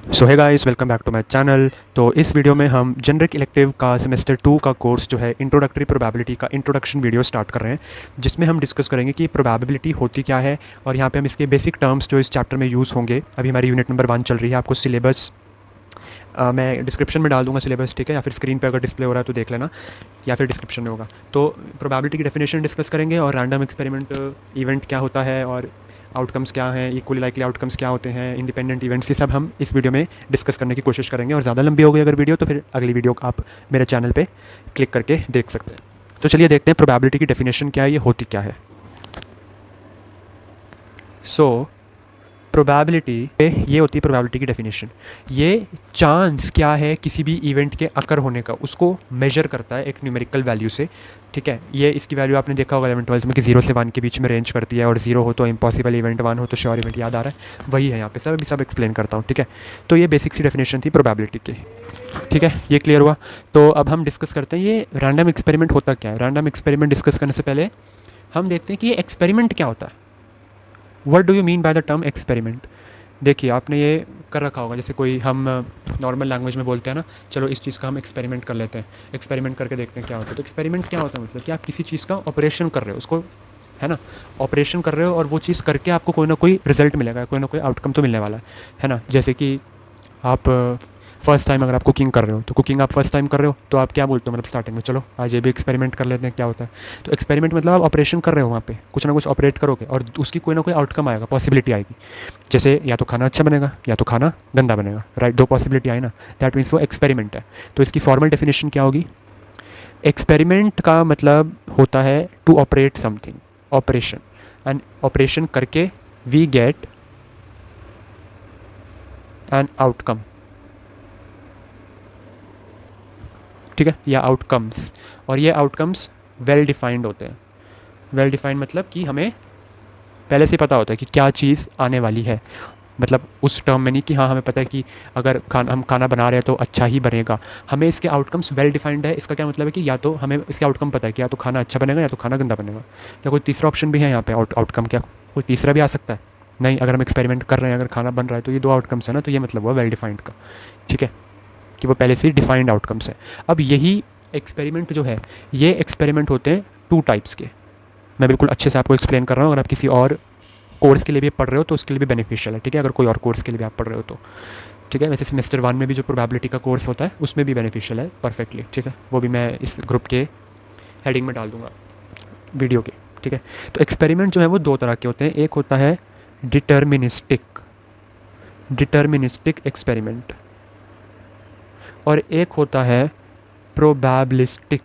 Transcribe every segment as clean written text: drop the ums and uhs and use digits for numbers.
सो है guys, welcome back to my channel. तो इस वीडियो में हम जेनरिक इलेक्टिव का सेमेस्टर 2 का कोर्स जो है इंट्रोडक्टरी प्रोबेबिलिटी का इंट्रोडक्शन वीडियो स्टार्ट कर रहे हैं, जिसमें हम डिस्कस करेंगे कि प्रोबेबिलिटी होती क्या है और यहाँ पे हम इसके बेसिक टर्म्स जो इस चैप्टर में यूज़ होंगे। अभी हमारी यूनिट नंबर 1 चल रही है। आपको सिलेबस मैं डिस्क्रिप्शन में डाल दूंगा सिलेबस, ठीक है, या फिर स्क्रीन पे अगर डिस्प्ले हो रहा है तो देख लेना, या फिर डिस्क्रिप्शन में होगा। तो प्रोबेबिलिटी की डेफिनेशन डिस्कस करेंगे और रैंडम एक्सपेरिमेंट इवेंट क्या होता है और आउटकम्स क्या हैं, इक्वली लाइकली आउटकम्स क्या होते हैं, इंडिपेंडेंट इवेंट्स, ये सब हम इस वीडियो में डिस्कस करने की कोशिश करेंगे। और ज़्यादा लंबी हो गई अगर वीडियो तो फिर अगली वीडियो आप मेरे चैनल पे क्लिक करके देख सकते हैं। तो चलिए देखते हैं प्रोबेबिलिटी की डेफिनेशन क्या है, ये होती क्या है। सो प्रोबेबिलिटी, ये होती है प्रोबेबिलिटी की डेफिनेशन। ये चांस क्या है किसी भी इवेंट के अकर होने का, उसको मेजर करता है एक न्यूमेरिकल वैल्यू से, ठीक है। ये इसकी वैल्यू आपने देखा होगा 11-12 में कि 0 से 1 के बीच में रेंज करती है, और 0 हो तो इम्पॉसिबल इवेंट, 1 हो तो श्योर इवेंट। याद आ रहा है? वही है यहाँ पे, सब अभी सब एक्सप्लेन करता हूँ, ठीक है। तो ये बेसिक सी डेफिनेशन थी प्रोबेबिलिटी की, ठीक है। ये क्लियर हुआ। तो अब हम डिस्कस करते हैं ये रैंडम एक्सपेरिमेंट होता क्या है। रैंडम एक्सपेरिमेंट डिस्कस करने से पहले हम देखते हैं कि ये एक्सपेरिमेंट क्या होता है। What do you mean by the term experiment. देखिए, आपने ये कर रखा होगा, जैसे कोई हम नॉर्मल लैंग्वेज में बोलते हैं ना, चलो इस चीज़ का हम एक्सपेरिमेंट कर लेते हैं, एक्सपेरिमेंट करके देखते हैं क्या होता है। तो एक्सपेरिमेंट क्या होता है, मतलब कि आप किसी चीज़ का ऑपरेशन कर रहे हो, उसको, है ना, ऑपरेशन कर रहे हो, और वो चीज़ करके आपको कोई ना कोई रिजल्ट मिलेगा, कोई ना कोई आउटकम तो मिलने वाला है ना। जैसे कि आप फर्स्ट टाइम अगर आप कुकिंग कर रहे हो, तो कुकिंग आप फर्स्ट टाइम कर रहे हो तो आप क्या बोलते हो, मतलब स्टार्टिंग में चलो आज ये भी एक्सपेरिमेंट कर लेते हैं क्या होता है। तो एक्सपेरिमेंट मतलब आप ऑपरेशन कर रहे हो, वहाँ पे कुछ ना कुछ ऑपरेट करोगे और उसकी कोई ना कोई आउटकम आएगा, पॉसिबिलिटी आएगी। जैसे या तो खाना अच्छा बनेगा या तो खाना गंदा बनेगा, राइट। दो पॉसिबिलिटी आई ना, दैट मीन्स वो एक्सपेरिमेंट है। तो इसकी फॉर्मल डेफिनेशन क्या होगी। एक्सपेरिमेंट का मतलब होता है to operate something, operation, and operation करके वी गेट एन आउटकम, ठीक है, या आउटकम्स। और ये आउटकम्स वेल डिफाइंड होते हैं। वेल डिफाइंड मतलब कि हमें पहले से पता होता है कि क्या चीज़ आने वाली है, मतलब उस टर्म में नहीं कि हाँ हमें पता है कि अगर हम खाना बना रहे हैं तो अच्छा ही बनेगा। हमें इसके आउटकम्स वेल डिफाइंड है। इसका क्या मतलब है कि या तो हमें इसके आउटकम पता है कि या तो खाना अच्छा बनेगा या तो खाना गंदा बनेगा। क्या कोई तीसरा ऑप्शन भी है यहाँ पे आउटकम? क्या कोई तीसरा भी आ सकता है? नहीं। अगर हम एक्सपेरिमेंट कर रहे हैं, अगर खाना बन रहा है, तो ये दो आउटकम्स है ना, तो ये मतलब हुआ वेल डिफाइंड का, ठीक है, कि वो पहले से डिफाइंड आउटकम्स है। अब यही एक्सपेरिमेंट जो है, ये एक्सपेरिमेंट होते हैं टू टाइप्स के। मैं बिल्कुल अच्छे से आपको एक्सप्लेन कर रहा हूँ। अगर आप किसी और कोर्स के लिए भी पढ़ रहे हो तो उसके लिए भी बेनिफिशियल है, ठीक है, अगर कोई और कोर्स के लिए भी आप पढ़ रहे हो तो, ठीक है। वैसे सेमेस्टर 1 में भी जो प्रोबेबिलिटी का कोर्स होता है उसमें भी बेनिफिशियल है परफेक्टली, ठीक है। वो भी मैं इस ग्रुप के हेडिंग में डाल दूंगा वीडियो के, ठीक है। तो एक्सपेरिमेंट जो है वो दो तरह के होते हैं। एक होता है डिटर्मिनिस्टिक, डिटर्मिनिस्टिक एक्सपेरिमेंट, और एक होता है प्रोबेबिलिस्टिक,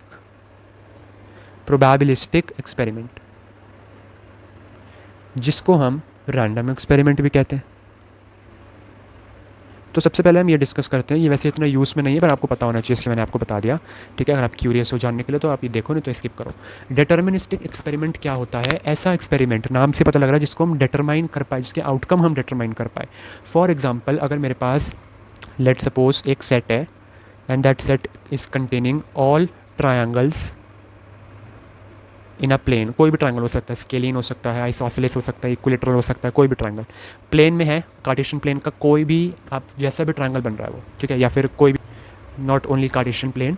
प्रोबेबिलिस्टिक एक्सपेरिमेंट, जिसको हम रैंडम एक्सपेरिमेंट भी कहते हैं। तो सबसे पहले हम ये डिस्कस करते हैं। ये वैसे इतना यूज़ में नहीं है पर आपको पता होना चाहिए, इसलिए मैंने आपको बता दिया, ठीक है। अगर आप क्यूरियस हो जानने के लिए तो आप ये देखो, नहीं तो स्किप करो। डिटर्मिनिस्टिक एक्सपेरिमेंट क्या होता है? ऐसा एक्सपेरिमेंट, नाम से पता लग रहा है, जिसको हम डिटरमाइन कर पाए, जिसके आउटकम हम डिटरमाइन कर पाए। फॉर एग्जाम्पल, अगर मेरे पास लेट सपोज एक सेट है, and that set is containing all triangles in a plane. कोई भी ट्रायंगल हो सकता है, स्केलिन हो सकता है, आइसोसेलेस हो सकता है, इक्विलेटरल हो सकता है, कोई भी ट्रायंगल प्लेन में है, कार्टेशियन प्लेन का कोई भी, आप जैसा भी ट्रायंगल बन रहा है वो, ठीक है, या फिर कोई भी, नॉट ओनली कार्टेशियन प्लेन,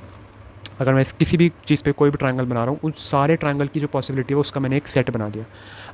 अगर मैं किसी भी चीज़ पे कोई भी ट्रायंगल बना रहा हूँ, उस सारे ट्रायंगल की जो पॉसिबिलिटी है उसका मैंने एक सेट बना दिया।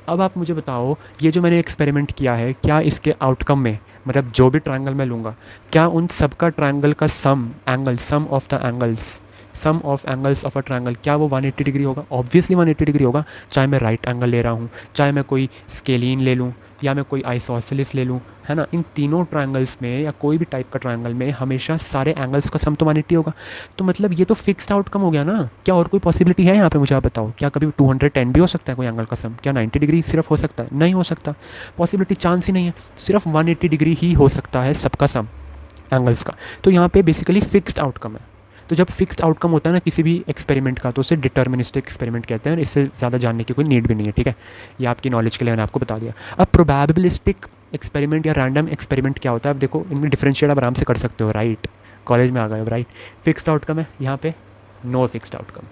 अब आप मुझे बताओ, ये जो मैंने एक्सपेरिमेंट किया है, क्या इसके आउटकम में, मतलब जो भी ट्रायंगल मैं लूँगा, क्या उन सबका ट्रायंगल का sum angle, sum of the angles, sum of angles of a triangle, क्या वो 180 डिग्री होगा? ऑब्वियसली 180 डिग्री होगा। चाहे मैं राइट एंगल ले रहा हूँ, चाहे मैं कोई स्केलिन ले लूँ, या मैं कोई आइसोसेलेस ले लूँ, है ना, इन तीनों ट्रायंगल्स में या कोई भी टाइप का ट्रायंगल में हमेशा सारे एंगल्स का सम तो 180 होगा। तो मतलब ये तो फिक्स्ड आउटकम हो गया ना। क्या और कोई पॉसिबिलिटी है यहाँ पे? मुझे आप बताओ, क्या कभी 210 भी हो सकता है कोई एंगल का सम? क्या 90 डिग्री सिर्फ हो सकता है? नहीं हो सकता, पॉसिबिलिटी चांस ही नहीं है। सिर्फ 180 डिग्री ही हो सकता है सबका सम एंगल्स का। तो यहाँ पे बेसिकली फिक्स्ड आउटकम है। तो जब फिक्स्ड आउटकम होता है ना किसी भी एक्सपेरिमेंट का, तो उसे डिटर्मिनिस्टिक एक्सपेरिमेंट कहते हैं, और इससे ज़्यादा जानने की कोई नीड भी नहीं है, ठीक है। ये आपकी नॉलेज के लिए मैंने आपको बता दिया। अब प्रोबेबिलिस्टिक एक्सपेरिमेंट या रैंडम एक्सपेरिमेंट क्या होता है? अब देखो, इनमें डिफरेंशिएट आप आराम से कर सकते हो, राइट। कॉलेज में आ गए हो, राइट। फिक्स्ड आउटकम है यहाँ पे, नो फिक्स्ड आउटकम,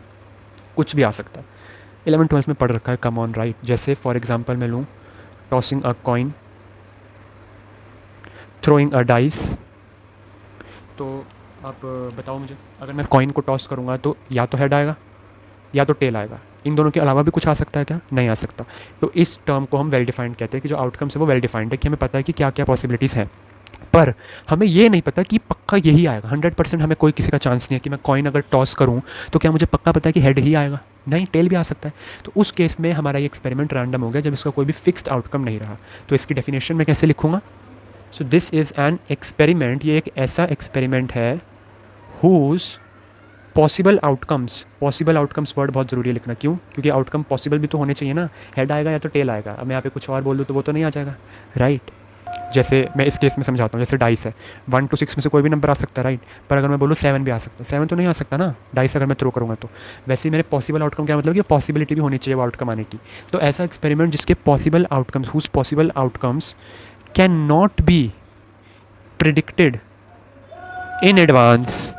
कुछ भी आ सकता है। 11-12 में पढ़ रखा है, कम ऑन, राइट। जैसे फॉर एग्जाम्पल मैं लूँ, tossing a coin, throwing a dice, तो आप बताओ मुझे, अगर मैं कॉइन को टॉस करूँगा तो या तो हेड आएगा या तो टेल आएगा, इन दोनों के अलावा भी कुछ आ सकता है क्या? नहीं आ सकता। तो इस टर्म को हम वेल डिफाइंड कहते हैं कि जो आउटकम्स है वो वेल डिफाइंड है, कि हमें पता है कि क्या क्या पॉसिबिलिटीज़ हैं। पर हमें ये नहीं पता कि पक्का यही आएगा 100%। हमें कोई किसी का चांस नहीं है कि मैं कॉइन अगर टॉस करूँ तो क्या मुझे पक्का पता है कि हेड ही आएगा? नहीं, टेल भी आ सकता है। तो उस केस में हमारा ये एक्सपेरिमेंट रैंडम हो गया जब इसका कोई भी फिक्स्ड आउटकम नहीं रहा। तो इसकी डेफिनेशन मैं कैसे लिखूँगा? So this is an experiment, ये एक ऐसा एक्सपेरिमेंट है हुज पॉसिबल आउटकम्स वर्ड बहुत ज़रूरी है लिखना। क्यों? क्योंकि आउटकम पॉसिबल भी तो होने चाहिए ना। हेड आएगा या तो टेल आएगा। अब मैं यहाँ पे कुछ और बोल दूँ तो वो तो नहीं आ जाएगा, राइट? जैसे मैं इस केस में समझाता हूँ, जैसे डाइस है, 1 to 6 में से कोई भी नंबर आ सकता है, राइट? पर अगर मैं बोलूँ 7 भी आ सकता है, 7 तो नहीं आ सकता ना डाइस अगर मैं थ्रो करूँगा तो। वैसे ही मेरे पॉसिबल आउटकम क्या मतलब कि पॉसिबिलिटी भी होनी चाहिए वो आउटकम आने की। तो ऐसा एक्सपेरिमेंट जिसके possible outcomes whose possible outcomes can not be predicted in advance.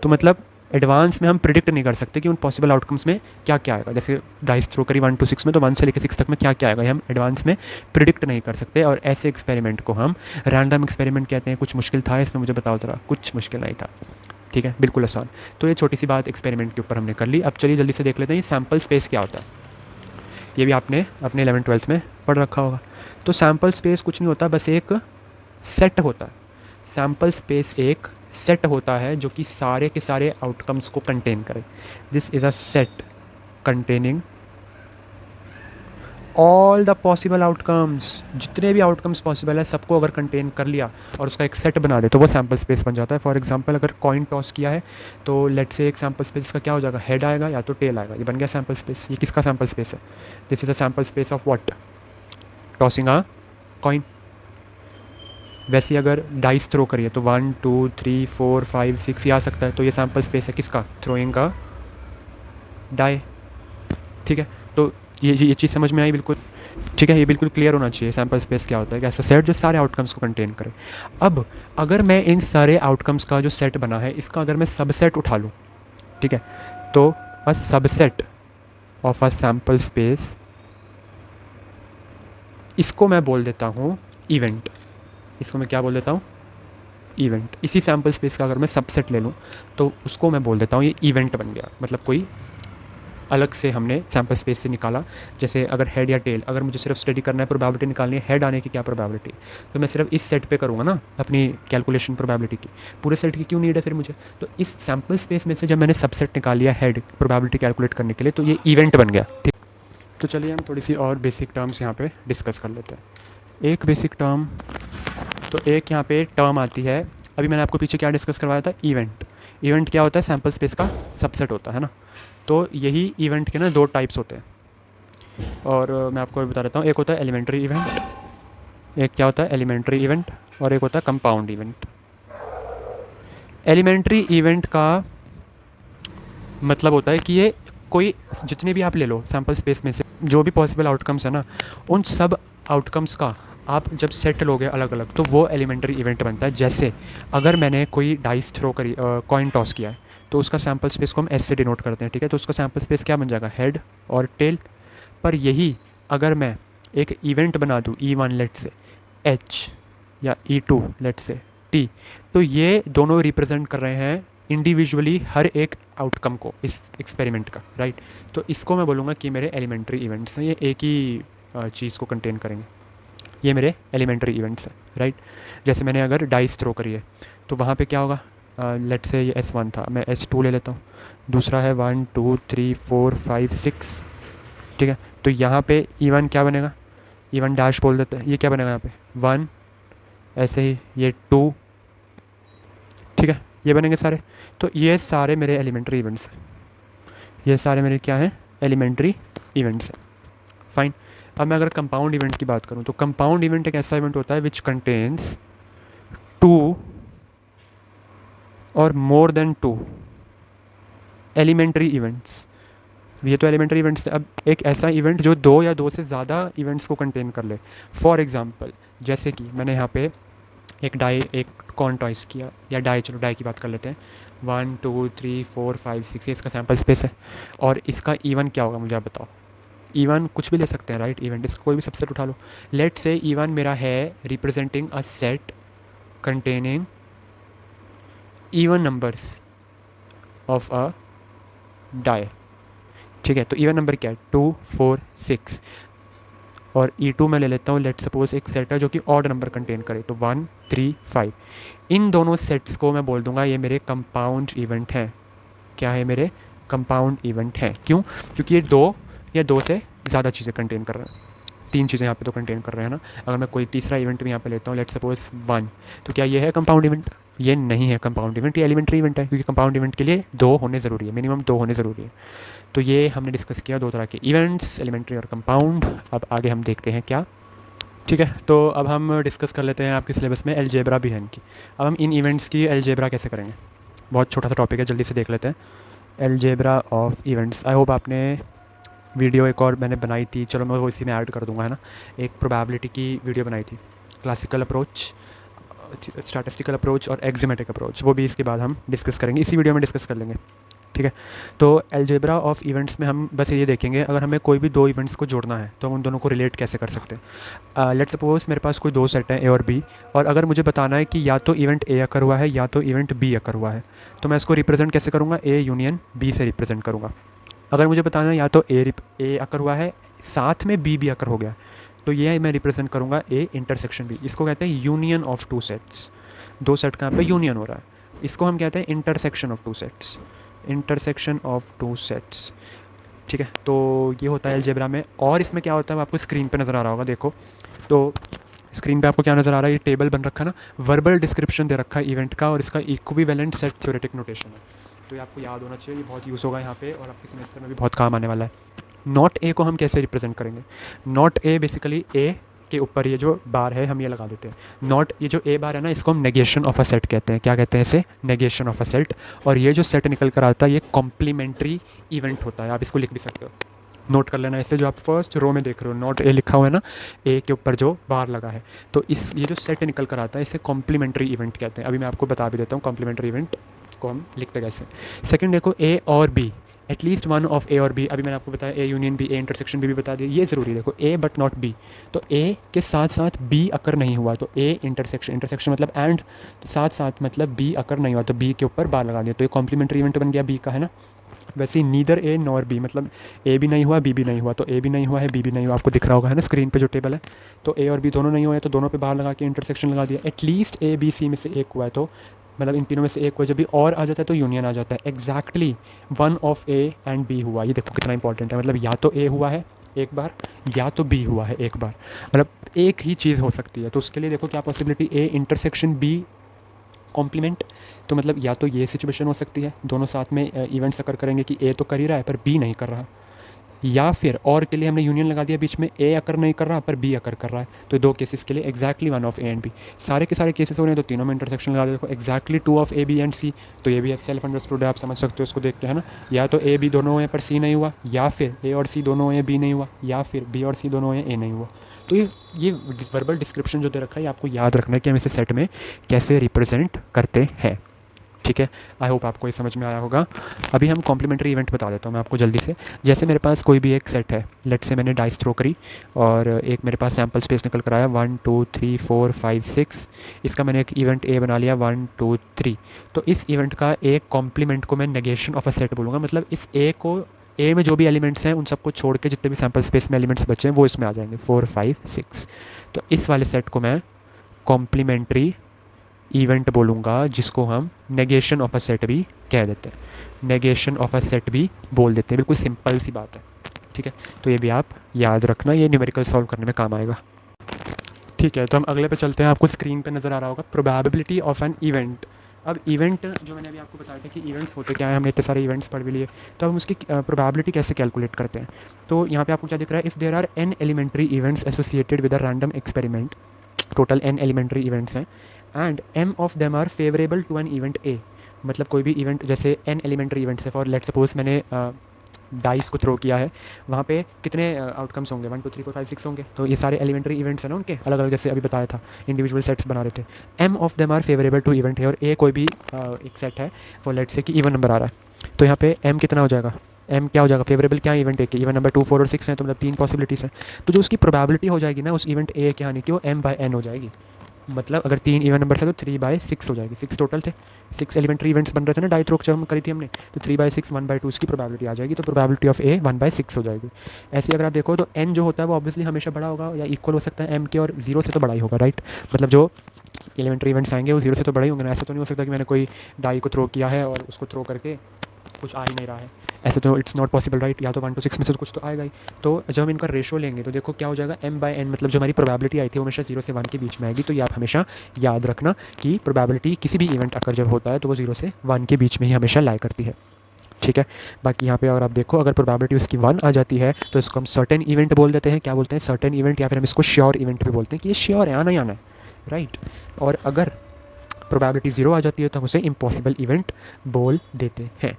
तो मतलब एडवांस में हम प्रिडिक्ट नहीं कर सकते कि उन पॉसिबल आउटकम्स में क्या क्या आएगा। जैसे डाइस थ्रो करी 1 to 6 में, तो 1 से लेकर 6 तक में क्या क्या आएगा ये हम एडवांस में प्रिडिक्ट नहीं कर सकते। और ऐसे एक्सपेरिमेंट को हम रैंडम एक्सपेरिमेंट कहते हैं। कुछ मुश्किल था इसमें? मुझे बताओ ज़रा। कुछ मुश्किल नहीं था, ठीक है, बिल्कुल आसान। तो ये छोटी सी बात एक्सपेरिमेंट के ऊपर हमने कर ली। अब चलिए जल्दी से देख लेते हैं ये सैम्पल स्पेस क्या होता है। ये भी आपने अपने 11th-12th में पढ़ रखा होगा। तो सैम्पल स्पेस कुछ नहीं होता, बस एक सेट होता है। सैम्पल स्पेस एक सेट होता है जो कि सारे के सारे आउटकम्स को कंटेन करे। This is a set containing all the possible outcomes. जितने भी आउटकम्स पॉसिबल है सबको अगर कंटेन कर लिया और उसका एक सेट बना दे तो वो सैम्पल स्पेस बन जाता है। फॉर एग्जांपल अगर कॉइन टॉस किया है तो लेट से एक सैम्पल स्पेस का क्या हो जाएगा? हेड आएगा या तो टेल आएगा। ये बन गया सैम्पल स्पेस। ये किसका सैम्पल स्पेस है? This is a sample space of what? Tossing a coin. वैसे ही अगर डाइस थ्रो करिए तो 1 2 3 4 5 6 ये आ सकता है। तो ये सैम्पल स्पेस है किसका? थ्रोइंग का डाई, ठीक है। तो ये चीज़ समझ में आई बिल्कुल, ठीक है। ये बिल्कुल क्लियर होना चाहिए सैम्पल स्पेस क्या होता है। ऐसा सेट जो सारे आउटकम्स को कंटेन करे। अब अगर मैं इन सारे आउटकम्स का जो सेट बना है इसका अगर मैं सबसेट उठा लूँ, ठीक है, तो अ subset of a sample space, इसको मैं बोल देता हूँ इवेंट। इसको मैं क्या बोल देता हूँ? इवेंट। इसी सैम्पल स्पेस का अगर मैं सबसेट ले लूँ तो उसको मैं बोल देता हूँ ये इवेंट बन गया। मतलब कोई अलग से हमने सैम्पल स्पेस से निकाला। जैसे अगर हेड या टेल, अगर मुझे सिर्फ स्टडी करना है, प्रोबेबिलिटी निकालनी है हेड आने की क्या प्रोबेबिलिटी, तो मैं सिर्फ इस सेट पे करूँगा ना अपनी कैलकुलेशन प्रोबेबिलिटी की। पूरे सेट की क्यों नीड है फिर मुझे? तो इस सैम्पल स्पेस में से जब मैंने सबसेट निकाल लिया हेड प्रोबेबिलिटी कैलकुलेट करने के लिए तो ये इवेंट बन गया, ठीक। तो चलिए हम थोड़ी सी और बेसिक टर्म्स यहाँ पे डिस्कस कर लेते हैं। एक बेसिक टर्म, तो एक यहाँ पे टर्म आती है, अभी मैंने आपको पीछे क्या डिस्कस करवाया था? इवेंट। इवेंट क्या होता है? सैम्पल स्पेस का सबसेट होता है ना। तो यही इवेंट के ना दो टाइप्स होते हैं और मैं आपको बता देता हूँ। एक होता है एलिमेंट्री इवेंट, एक क्या होता है? एलिमेंट्री इवेंट, और एक होता है कंपाउंड इवेंट। एलिमेंट्री इवेंट का मतलब होता है कि ये कोई जितने भी आप ले लो सैम्पल स्पेस में से जो भी पॉसिबल आउटकम्स है ना, उन सब आउटकम्स का आप जब सेट लोगे अलग अलग तो वो एलिमेंट्री इवेंट बनता है। जैसे अगर मैंने कोई डाइस थ्रो करी, कॉइन टॉस किया है, तो उसका सैम्पल स्पेस को हम एस से डिनोट करते हैं, ठीक है। तो उसका सैम्पल स्पेस क्या बन जाएगा? हेड और टेल। पर यही अगर मैं एक इवेंट बना दूँ E1 लेट से H या E2 लेट से T, तो ये दोनों रिप्रेजेंट कर रहे हैं इंडिविजुअली हर एक आउटकम को इस एक्सपेरिमेंट का, राइट। तो इसको मैं बोलूँगा कि मेरे एलिमेंट्री इवेंट्स हैं। ये एक ही चीज़ को कंटेन करेंगे। ये मेरे एलिमेंट्री इवेंट्स हैं, राइट। जैसे मैंने अगर डाइस थ्रो करी है तो वहाँ पे क्या होगा? लेट से ये S1 था, मैं S2 ले लेता हूँ। दूसरा है 1 2 3 4 5 6, ठीक है। तो यहाँ पे E1 क्या बनेगा? E1 डैश बोल देते हैं। ये क्या बनेगा यहाँ पे? 1, ऐसे ही ये 2, ठीक है। ये बनेंगे सारे। तो ये सारे मेरे एलिमेंट्री इवेंट्स हैं। ये सारे मेरे क्या हैं? एलिमेंट्री इवेंट्स हैं, फाइन। अब मैं अगर कंपाउंड इवेंट की बात करूँ तो कंपाउंड इवेंट एक ऐसा इवेंट होता है विच कंटेन्स 2 और मोर देन 2 एलिमेंट्री इवेंट्स। ये तो एलिमेंट्री इवेंट्स है। अब एक ऐसा इवेंट जो 2 या 2 से ज़्यादा इवेंट्स को कंटेन कर ले। फॉर एग्जांपल जैसे कि मैंने यहाँ पे एक कॉइन टॉस किया, या डाई, चलो डाई की बात कर लेते हैं। 1 2 3 4 5 6 इसका सैम्पल स्पेस है। और इसका E1 क्या होगा मुझे आप बताओ? E1 कुछ भी ले सकते हैं, राइट। इवेंट इसका कोई भी सबसेट उठा लो। लेट से E1 मेरा है representing a set containing even numbers of a die. ठीक है, तो इवन नंबर क्या है, 2 4 6, और E2 मैं ले लेता हूँ, लेट सपोज एक सेट है जो कि ऑड नंबर कंटेन करे, तो 1 3 5। इन दोनों सेट्स को मैं बोल दूंगा ये मेरे कंपाउंड इवेंट हैं। क्या है, मेरे कंपाउंड इवेंट हैं। क्यों? क्योंकि ये दो या दो से ज़्यादा चीज़ें कंटेन कर रहे हैं, तीन चीज़ें यहाँ पे तो कंटेन कर रहे हैं ना। अगर मैं कोई तीसरा इवेंट भी यहाँ पे लेता हूँ, लेट सपोज 1, तो क्या ये है कंपाउंड इवेंट? ये नहीं है कंपाउंड इवेंट, ये एलिमेंट्री इवेंट है, क्योंकि कंपाउंड इवेंट के लिए दो होने ज़रूरी है, मिनिमम दो होने ज़रूरी है। तो ये हमने डिस्कस किया दो तरह के इवेंट्स, एलिमेंट्री और कंपाउंड। अब आगे हम देखते हैं क्या। ठीक है, तो अब हम डिस्कस कर लेते हैं, आपके सिलेबस में अलजेब्रा भी है इनकी। अब हम इन इवेंट्स की अलजेब्रा कैसे करेंगे, बहुत छोटा सा टॉपिक है, जल्दी से देख लेते हैं। Algebra of events, I hope आपने वीडियो एक और मैंने बनाई थी, चलो मैं वो इसी में ऐड कर दूंगा, है ना। एक प्रोबेबिलिटी की वीडियो बनाई थी, क्लासिकल अप्रोच, स्टैटिस्टिकल अप्रोच और एक्जिमेटिक अप्रोच, वो भी इसके बाद हम डिस्कस करेंगे, इसी वीडियो में डिस्कस कर लेंगे। ठीक है, तो अलजेब्रा ऑफ इवेंट्स में हम बस ये देखेंगे, अगर हमें कोई भी दो इवेंट्स को जोड़ना है तो हम उन दोनों को रिलेट कैसे कर सकते हैं। लेट्स सपोज मेरे पास कोई दो सेट हैं, ए और बी, और अगर मुझे बताना है कि या तो इवेंट ए अकर हुआ है या तो इवेंट बी अकर हुआ है, तो मैं इसको रिप्रेजेंट कैसे करूँगा, ए यूनियन बी से रिप्रेजेंट करूँगा। अगर मुझे बताना है या तो ए अकर हुआ है साथ में बी अकर हो गया, तो ये मैं रिप्रेजेंट करूँगा ए इंटरसेक्शन बी। इसको कहते हैं यूनियन ऑफ टू सेट्स, दो सेट का यहाँ पे यूनियन हो रहा है, इसको हम कहते हैं intersection of two sets, intersection of two sets. ठीक है, तो ये होता है अलजेब्रा में। और इसमें क्या होता है, आपको स्क्रीन पे नज़र आ रहा होगा, देखो तो स्क्रीन पे आपको क्या नज़र आ रहा है, ये टेबल बन रखा है ना, वर्बल डिस्क्रिप्शन दे रखा है इवेंट का, और इसका इक्विवेलेंट सेट थ्योरेटिक नोटेशन है। तो ये आपको याद होना चाहिए, ये बहुत यूज़ होगा यहाँ पे और आपके सेमेस्टर में भी बहुत काम आने वाला है। नॉट ए को हम कैसे रिप्रेजेंट करेंगे, नॉट ए बेसिकली ए के ऊपर ये जो बार है हम ये लगा देते हैं। नॉट, ये जो ए बार है ना, इसको हम नेगेशन ऑफ अ सेट कहते हैं। क्या कहते हैं इसे, नेगेशन ऑफ अ सेट। और ये जो सेट निकल कर आता है ये कॉम्प्लीमेंट्री इवेंट होता है, आप इसको लिख भी सकते हो, नोट कर लेना। इससे जो आप फर्स्ट रो में देख रहे हो नॉट ए लिखा हुआ है ना, ए के ऊपर जो बार लगा है, तो इस ये जो सेट निकल कर आता है इसे कॉम्प्लीमेंट्री इवेंट कहते हैं। अभी मैं आपको बता भी देता हूँ कॉम्प्लीमेंट्री इवेंट को हम लिखते कैसे। सेकंड देखो, ए और B, at least one of A और बी, अभी मैंने आपको बताया A union B, A intersection B भी बता दिया, ये ज़रूरी देखो, ए बट नॉट बी, तो ए के साथ साथ बी अकर नहीं हुआ, तो ए इंटरसेक्शन, इंटरसेक्शन मतलब एंड, तो साथ साथ मतलब बी अकर नहीं हुआ, तो बी के ऊपर बार लगा दिया, तो ये कॉम्प्लीमेंट्री इवेंट बन गया बी का, है ना। वैसे ही नीदर ए नॉर बी, मतलब ए भी नहीं हुआ बी भी नहीं हुआ, तो ए भी नहीं हुआ है बी भी नहीं हुआ, आपको दिख रहा होगा है ना स्क्रीन पे जो टेबल है। तो ए और बी दोनों नहीं हुए, तो दोनों पे बाहर लगा के इंटरसेक्शन लगा दिया। एटलीस्ट ए बी सी में से एक हुआ है, तो मतलब इन तीनों में से एक हुआ, जब भी और आ जाता है तो यूनियन आ जाता है। Exactly one of A and B हुआ, ये देखो कितना इंपॉर्टेंट है, मतलब या तो ए हुआ है एक बार या तो बी हुआ है एक बार, मतलब एक ही चीज़ हो सकती है। तो उसके लिए देखो क्या possibility, A intersection B complement, तो मतलब या तो ये सिचुएशन हो सकती है, दोनों साथ में इवेंट्स अकर करेंगे कि ए तो कर ही रहा है पर बी नहीं कर रहा, या फिर और के लिए हमने यूनियन लगा दिया बीच में, ए अकर नहीं कर रहा पर बी अकर कर रहा है, तो दो केसेस के लिए exactly one of A and B. सारे के सारे केसेस हो रहे हैं तो तीनों में इंटरसेक्शन लगा देखो, exactly two of A B and C, तो ये भी सेल्फ अंडरस्टूड है, आप समझ सकते हो इसको देख के, है ना। या तो ए बी दोनों हुए पर सी नहीं हुआ, या फिर ए और सी दोनों हुए बी नहीं हुआ, या फिर बी और सी दोनों हुए ए नहीं हुआ। तो ये वर्बल डिस्क्रिप्शन जो दे रखा है ये आपको याद रखना है कि हम इसे सेट में कैसे रिप्रेजेंट करते हैं। ठीक है, आई होप आपको ये समझ में आया होगा। अभी हम कॉम्प्लीमेंट्री इवेंट बता देता हूँ मैं आपको जल्दी से। जैसे मेरे पास कोई भी एक सेट है, लेट से मैंने डाइस थ्रो करी और एक मेरे पास सैम्पल स्पेस निकल कर आया 1 2 3 4 5 6, इसका मैंने एक इवेंट ए बना लिया 1 2 3, तो इस इवेंट का एक कॉम्प्लीमेंट को मैं नेगेशन ऑफ अ सेट बोलूँगा, मतलब इस ए को, ए में जो भी एलिमेंट्स हैं उन सबको छोड़ के जितने भी सैम्पल स्पेस में एलिमेंट्स बचे हैं वो इसमें आ जाएंगे 4 5 6, तो इस वाले सेट को मैं कॉम्प्लीमेंट्री इवेंट बोलूँगा, जिसको हम नेगेशन ऑफ अ सेट भी कह देते हैं, नेगेशन ऑफ अ सेट भी बोल देते हैं, बिल्कुल सिंपल सी बात है। ठीक है, तो ये भी आप याद रखना, ये न्यूमेरिकल सॉल्व करने में काम आएगा। ठीक है, तो हम अगले पे चलते हैं, आपको स्क्रीन पे नज़र आ रहा होगा प्रोबेबिलिटी ऑफ एन इवेंट। अब इवेंट जो मैंने अभी आपको बताया था कि इवेंट्स होते क्या है, हमने इतने सारे इवेंट्स पढ़ भी लिए, तो हम उसकी प्रोबेबिलिटी कैसे कैलकुलेट करते हैं। तो यहाँ पे आपको क्या दिख रहा है, if there are n elementary events associated with a random experiment, total n elementary events हैं, and m of them are favourable to an event A, मतलब कोई भी इवेंट, जैसे एन एलिमेंट्री इवेंट्स है, फॉर लेट सपोज मैंने dice को throw किया है, वहाँ पे कितने आउटकम्स होंगे 1 2 3 4 5 6 होंगे, तो ये सारे एलिमेंट्री इवेंट्स हैं ना उनके अलग अलग, जैसे अभी बताया था इंडिविजुअल सेट्स बना रहे थे। M of them are favourable to event है, और ए कोई भी एक सेट है फॉर लेट से कि इवन नंबर आ रहा है, तो यहाँ पे एम कितना हो जाएगा, एम क्या हो जाएगा, फेवरेबल क्या है इवेंट ए के, इवन नंबर 2 4 और 6 हैं, तो मतलब 3 पॉसिबिलिटीज़ हैं, तो जो उसकी प्रोबेबिलिटी हो जाएगी ना उस इवेंट ए के आने की, वो m/n हो जाएगी। मतलब अगर 3 इवन नंबर है तो 3/6 हो जाएगी। 6 टोटल थे, 6 एलिमेंट्री इवेंट्स बन रहे थे ना डाई थ्रो जब हम करी थी हमने, तो 3/6 1/2 इसकी प्रोबेबिलिटी आ जाएगी, तो प्रोबेबिलिटी ऑफ ए 1/6 हो जाएगी। ऐसे अगर आप देखो तो एन जो होता है वो ऑब्वियसली हमेशा बड़ा होगा या इक्वल हो सकता है एम के, और 0 से तो बड़ा ही होगा, राइट। मतलब जो एलिमेंट्री इवेंट्स आएंगे वो 0 से तो बड़े ही होंगे ना। ऐसा तो नहीं हो सकता कि मैंने कोई डाई को थ्रो किया है और उसको थ्रो करके कुछ आ ही नहीं रहा है, ऐसे तो इट्स नॉट पॉसिबल, राइट। या तो 1 to 6 में से तो कुछ तो आएगा ही। तो जब हम इनका रेशो लेंगे तो देखो क्या हो जाएगा, m/n, मतलब जो हमारी प्रोबेबिलिटी आई थी वो हमेशा 0 से 1 के बीच में आएगी। तो ये आप हमेशा याद रखना कि प्रोबेबिलिटी किसी भी इवेंट अगर जब होता है तो वो 0 से 1 के बीच में ही हमेशा लाई करती है, ठीक है। बाकी यहाँ पे अगर आप देखो अगर प्रोबेबिलिटी उसकी 1 आ जाती है तो इसको हम सर्टेन इवेंट बोल देते हैं। क्या बोलते हैं, सर्टेन इवेंट, या फिर हम इसको श्योर इवेंट भी बोलते हैं कि ये श्योर है, आना ही आना है, राइट। और अगर प्रोबेबिलिटी 0 आ जाती है तो हम उसे इम्पॉसिबल इवेंट बोल देते हैं,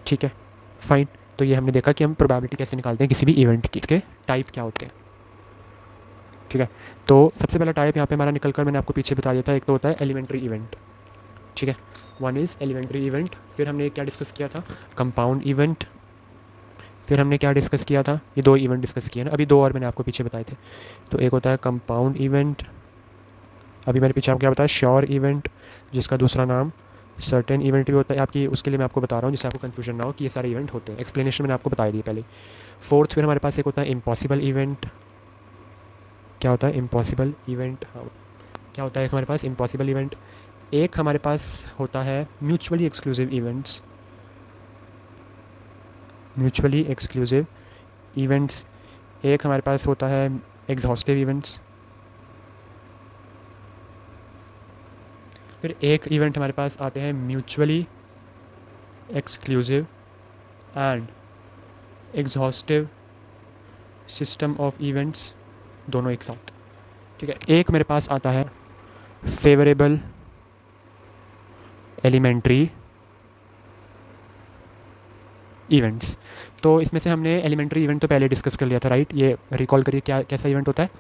ठीक है, फाइन। तो ये हमने देखा कि हम प्रोबेबिलिटी कैसे निकालते हैं किसी भी इवेंट की, इसके टाइप क्या होते हैं, ठीक है। तो सबसे पहला टाइप यहाँ पे हमारा निकल कर मैंने आपको पीछे बता दिया था, एक तो होता है एलिमेंट्री इवेंट, ठीक है, वन इज़ एलिमेंट्री इवेंट। फिर हमने क्या डिस्कस किया था, कंपाउंड इवेंट। फिर हमने क्या डिस्कस किया था, ये 2 इवेंट डिस्कस किए ना, अभी 2 और मैंने आपको पीछे बताए थे। तो एक होता है कंपाउंड इवेंट, अभी मैंने पीछे आपको क्या बताया, श्योर इवेंट, जिसका दूसरा नाम सर्टेन इवेंट भी होता है आपकी, उसके लिए मैं आपको बता रहा हूँ जिससे आपको कन्फ्यूजन ना हो कि ये सारे इवेंट होते हैं। एक्सप्लेनेशन मैंने आपको बता दी पहले। फोर्थ फिर हमारे पास एक होता है इम्पॉसिबल इवेंट। क्या होता है इम्पॉसिबल इवेंट, हाँ, क्या होता है हमारे पास इम्पॉसिबल इवेंट। एक हमारे पास होता है mutually exclusive events, mutually exclusive events. एक हमारे पास होता है एग्जॉस्टिव इवेंट्स। फिर एक इवेंट हमारे पास आते हैं mutually exclusive and exhaustive system of events, दोनों एक साथ, ठीक है। एक मेरे पास आता है फेवरेबल एलिमेंट्री इवेंट्स। तो इसमें से हमने एलिमेंट्री इवेंट तो पहले डिस्कस कर लिया था, राइट। ये रिकॉल करिए क्या कैसा इवेंट होता है,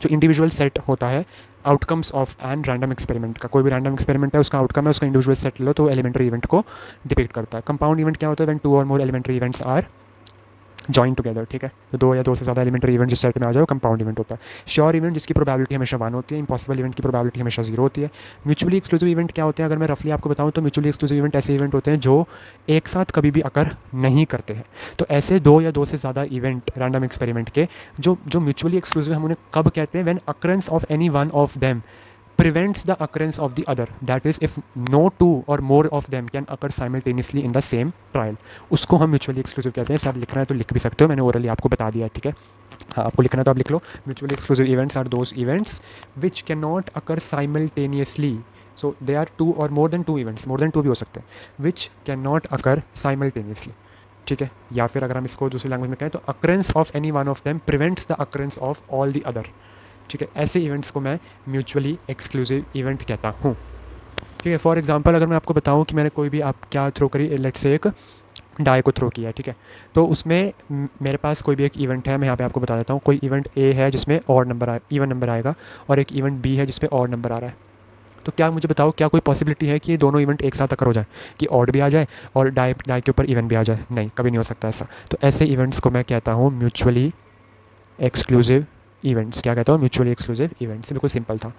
जो इंडिविजुअल सेट होता है outcomes of an random experiment का। कोई भी रैंडम एक्सपेरिमेंट है उसका आउटकम है, उसका इंडिविजुअल सेट लो तो एलिमेंट्री इवेंट को डिपिक्ट करता है। कंपाउंड इवेंट क्या होता है, व्हेन 2 और more elementary events are join together, ठीक है। तो 2 या 2 से ज़्यादा एलिमेंट्री इवेंट जिस सेट में आ जाए वो कंपाउंड इवेंट होता है। श्योर इवेंट जिसकी प्रोबेबिलिटी हमेशा 1 होती है, इम्पॉसिबल इवेंट की प्रोबेबिलिटी हमेशा 0 होती है। म्यूचुअली एक्सक्लूसिव इवेंट क्या होते हैं, अगर मैं रफली आपको बताऊं तो म्यूचुअली एक्सक्लूसिव इवेंट ऐसे इवेंट होते हैं जो एक साथ कभी भी अकर नहीं करते हैं। तो ऐसे 2 या 2 से ज़्यादा इवेंट रैंडम एक्सपेरिमेंट के जो म्यूचुअली एक्सक्लूसिव हम उन्हें कब कहते हैं, when occurrence of any one of them prevents the occurrence of the other, that is if no 2 or more of them can occur simultaneously in the same trial, उसको हम mutually exclusive कहते हैं। सब लिखना है तो लिख भी सकते हो, मैंने ओरली आपको बता दिया है, ठीक है। हाँ, आपको लिखना है तो आप लिख लो। Mutually exclusive events are those events which can not occur simultaneously, so they are 2 और more than 2 events, more than 2 भी हो सकते हैं, which can not occur simultaneously, ठीक है। या फिर अगर हम इसको दूसरी लैंग्वेज में कहें तो occurrence of any one of them prevents the occurrence of all the other, ठीक है। ऐसे इवेंट्स को मैं म्यूचुअली एक्सक्लूसिव इवेंट कहता हूँ, ठीक है। फॉर एग्जांपल अगर मैं आपको बताऊँ कि मैंने कोई भी आप क्या थ्रो करी, लेट्स से एक डाई को थ्रो किया है, ठीक है। तो उसमें मेरे पास कोई भी एक इवेंट है, मैं यहाँ पे आपको बता देता हूँ। कोई इवेंट ए है जिसमें ऑड नंबर आए, इवन नंबर आएगा, और एक इवेंट बी है जिसमें ऑड नंबर आ रहा है। तो क्या मुझे बताओ, क्या कोई पॉसिबिलिटी है कि ये दोनों इवेंट एक साथ अकर हो जाए, कि ऑड भी आ जाए और डाई के ऊपर इवन भी आ जाए? नहीं, कभी नहीं हो सकता ऐसा। तो ऐसे इवेंट्स को मैं कहता हूँ म्यूचुअली एक्सक्लूसिव इवेंट्स। क्या कहता हूँ, म्यूचुअली एक्सक्लूसिव इवेंट्स। बिल्कुल सिंपल था।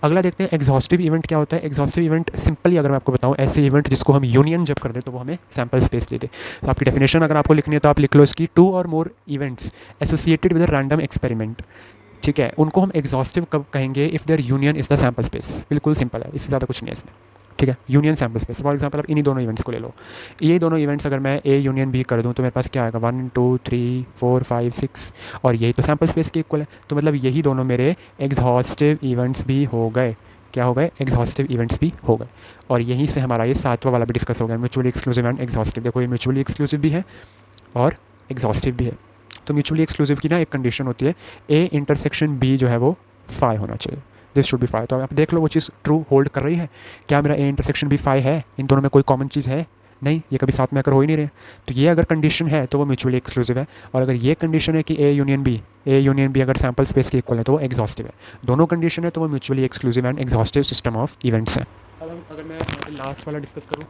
अगला देखते हैं एग्जॉस्टिव इवेंट क्या होता है। एग्जॉस्टिव इवेंट सिंपली अगर मैं आपको बताऊँ, ऐसे इवेंट जिसको हम यूनियन जब कर दे तो वो हमें सैम्पल स्पेस दे दे। तो आपकी डेफिनेशन अगर आपको लिखनी है तो आप लिख लो इसकी, 2 और more events associated with random experiment, ठीक है, उनको हम एग्जॉस्टिव कब कहेंगे, if there union is the sample space. बिल्कुल सिंपल है, इससे ज़्यादा कुछ नहीं है इसमें, ठीक है। Union sample space, for example आप इन्हीं दोनों इवेंट्स को ले लो। ये दोनों इवेंट्स अगर मैं ए यूनियन बी कर दूं तो मेरे पास क्या आएगा, 1 2 3 4 5 6, और यही तो सैम्पल स्पेस के इक्वल है। तो मतलब यही दोनों मेरे एग्जॉस्टिव इवेंट्स भी हो गए। क्या हो गए, एग्जॉस्टिव इवेंट्स भी हो गए। और यहीं से हमारा ये 7वां वाला भी डिस्कस हो गया, म्यूचुअली एक्सक्लूसिव एंड एग्जॉस्टिव। देखो ये म्यूचुअली एक्सक्लूसिव भी है और एग्जॉस्टिव भी है। तो म्यूचुअली एक्सक्लूसिव की ना एक कंडीशन होती है, ए इंटरसेक्शन बी जो है वो फाई होना चाहिए, दिस शुड बी फाई। तो आप देख लो वो चीज़ ट्रू होल्ड कर रही है क्या, मेरा ए इंटरसेक्शन बी फाई है, इन दोनों में कोई कॉमन चीज़ है नहीं, ये कभी साथ में आकर हो ही नहीं रहे। तो ये अगर कंडीशन है तो वो म्यूचुअली एक्सक्लूसिव है। और अगर ये कंडीशन है कि ए यूनियन बी अगर सैम्पल स्पेस के इक्वल है तो वो एग्जॉस्टिव है। दोनों कंडीशन है तो वो mutually exclusive and exhaustive system of events है। अब अगर मैं लास्ट वाला डिस्कस करूँ,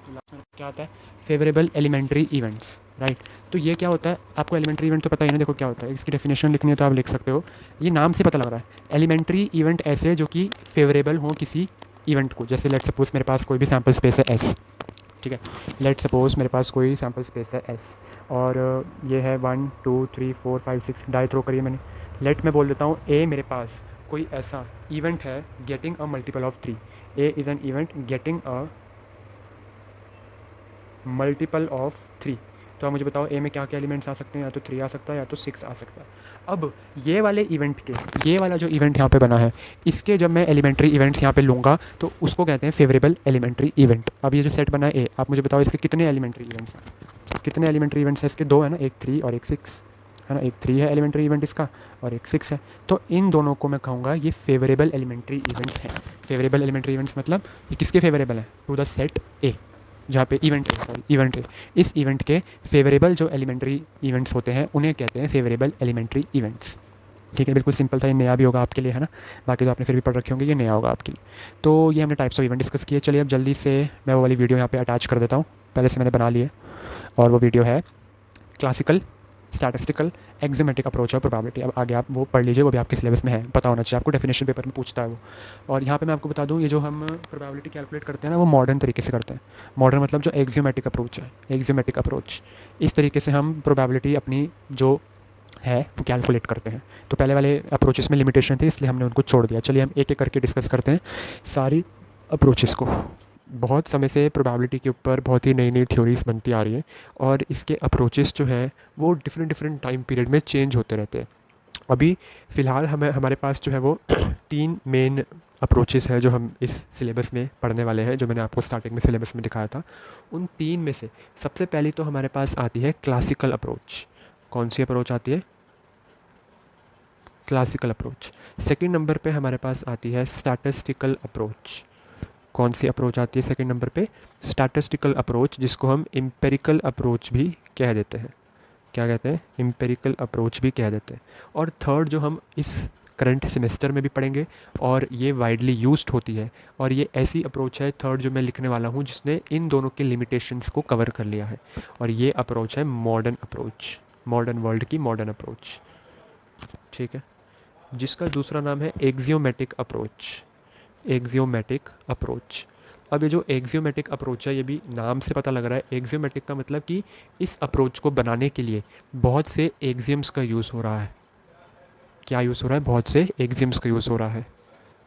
क्या आता है, फेवरेबल एलिमेंट्री इवेंट्स, राइट। तो ये क्या होता है, आपको एलिमेंट्री इवेंट तो पता ही ना, देखो क्या होता है, इसकी डेफिनेशन लिखनी है तो आप लिख सकते हो, ये नाम से पता लग रहा है। एलिमेंट्री इवेंट ऐसे जो कि फेवरेबल हों किसी इवेंट को, जैसे लेट सपोज मेरे पास कोई भी सैम्पल स्पेस है एस, ठीक है। लेट सपोज मेरे पास कोई सैम्पल स्पेस है एस, और ये है 1 2 3 4 5 6, डाई थ्रो करिए मैंने। लेट मैं बोल देता हूँ ए मेरे पास कोई ऐसा इवेंट है getting a multiple of 3, A is an event getting a multiple of 3। तो आप मुझे बताओ ए में क्या क्या एलिमेंट्स आ सकते हैं, या तो 3 आ सकता है या तो 6 आ सकता है। अब ये वाले इवेंट के, ये वाला जो इवेंट यहाँ पे बना है, इसके जब मैं एलिमेंट्री इवेंट्स यहाँ पे लूँगा तो उसको कहते हैं फेवरेबल एलिमेंट्री इवेंट। अब ये जो सेट बना है ए, आप मुझे बताओ इसके कितने एलिमेंट्री इवेंट्स हैं, कितने एलिमेंट्री इवेंट्स हैं इसके, दो है ना, एक 3 और एक 6 है ना, एक 3 है एलिमेंट्री इवेंट इसका और एक 6 है। तो इन दोनों को मैं कहूँगा ये फेवरेबल एलिमेंट्री इवेंट्स हैं। फेवरेबल एलिमेंट्री इवेंट्स मतलब ये किसके फेवरेबल है, टू द सेट ए, जहाँ पे इवेंट है, सॉरी इवेंट है, इस इवेंट के फेवरेबल जो एलिमेंट्री इवेंट्स होते हैं उन्हें कहते हैं फेवरेबल एलिमेंट्री इवेंट्स। ठीक है, बिल्कुल सिंपल था, ये नया भी होगा आपके लिए, है ना, बाकी तो आपने फिर भी पढ़ रखे होंगे, ये नया होगा आपके लिए। तो ये हमने टाइप्स ऑफ इवेंट डिस्कस किए। चलिए अब जल्दी से मैं वो वाली वीडियो यहाँ पे अटैच कर देता हूँ, पहले से मैंने बना ली है, और वो वीडियो है क्लासिकल स्टैटिस्टिकल एक्जियोमेट्रिक अप्रोच और प्रोबेबिलिटी। अब आगे आप वो पढ़ लीजिए, वो भी आपके सिलेबस में है, पता होना चाहिए आपको, डेफिनेशन पेपर में पूछता है वो। और यहाँ पे मैं आपको बता दूँ, ये जो हम प्रोबेबिलिटी कैलकुलेट करते हैं ना, वो मॉडर्न तरीके से करते हैं। मॉडर्न मतलब जो एक्जियोमेट्रिक अप्रोच है, एक्जियोमेट्रिक अप्रोच, इस तरीके से हम प्रोबेबिलिटी अपनी जो है वो कैलकुलेट करते हैं। तो पहले वाले अप्रोचेस में लिमिटेशन थी, इसलिए हमने उनको छोड़ दिया। चलिए हम एक एक करके डिस्कस करते हैं सारी अप्रोचेस को। बहुत समय से प्रोबेबिलिटी के ऊपर बहुत ही नई नई थ्योरीज बनती आ रही हैं, और इसके अप्रोचेस जो हैं वो डिफरेंट डिफरेंट टाइम पीरियड में चेंज होते रहते हैं। अभी फ़िलहाल हमारे पास जो है वो तीन मेन अप्रोचेस हैं जो हम इस सिलेबस में पढ़ने वाले हैं, जो मैंने आपको स्टार्टिंग में सिलेबस में दिखाया था। उन तीन में से सबसे पहली तो हमारे पास आती है क्लासिकल अप्रोच। कौन सी अप्रोच आती है, क्लासिकल अप्रोच। सेकंड नंबर पे हमारे पास आती है स्टैटिस्टिकल अप्रोच। कौन सी अप्रोच आती है सेकंड नंबर पे, स्टैटिस्टिकल अप्रोच, जिसको हम एम्पिरिकल अप्रोच भी कह देते हैं। क्या कहते हैं, एम्पिरिकल अप्रोच भी कह देते हैं। और थर्ड जो हम इस करंट सेमेस्टर में भी पढ़ेंगे, और ये वाइडली यूज्ड होती है, और ये ऐसी अप्रोच है थर्ड जो मैं लिखने वाला हूँ जिसने इन दोनों के लिमिटेशंस को कवर कर लिया है, और ये अप्रोच है मॉडर्न अप्रोच, मॉडर्न वर्ल्ड की मॉडर्न अप्रोच। ठीक है, जिसका दूसरा नाम है एक्जियोमेटिक अप्रोच, एक्जियोमेटिक अप्रोच। अब ये जो एक्जियोमेटिक अप्रोच है, ये भी नाम से पता लग रहा है, एक्जियोमेटिक का मतलब कि इस अप्रोच को बनाने के लिए बहुत से एक्जियम्स का यूज़ हो रहा है। क्या यूज़ हो रहा है, बहुत से एक्जियम्स का यूज़ हो रहा है।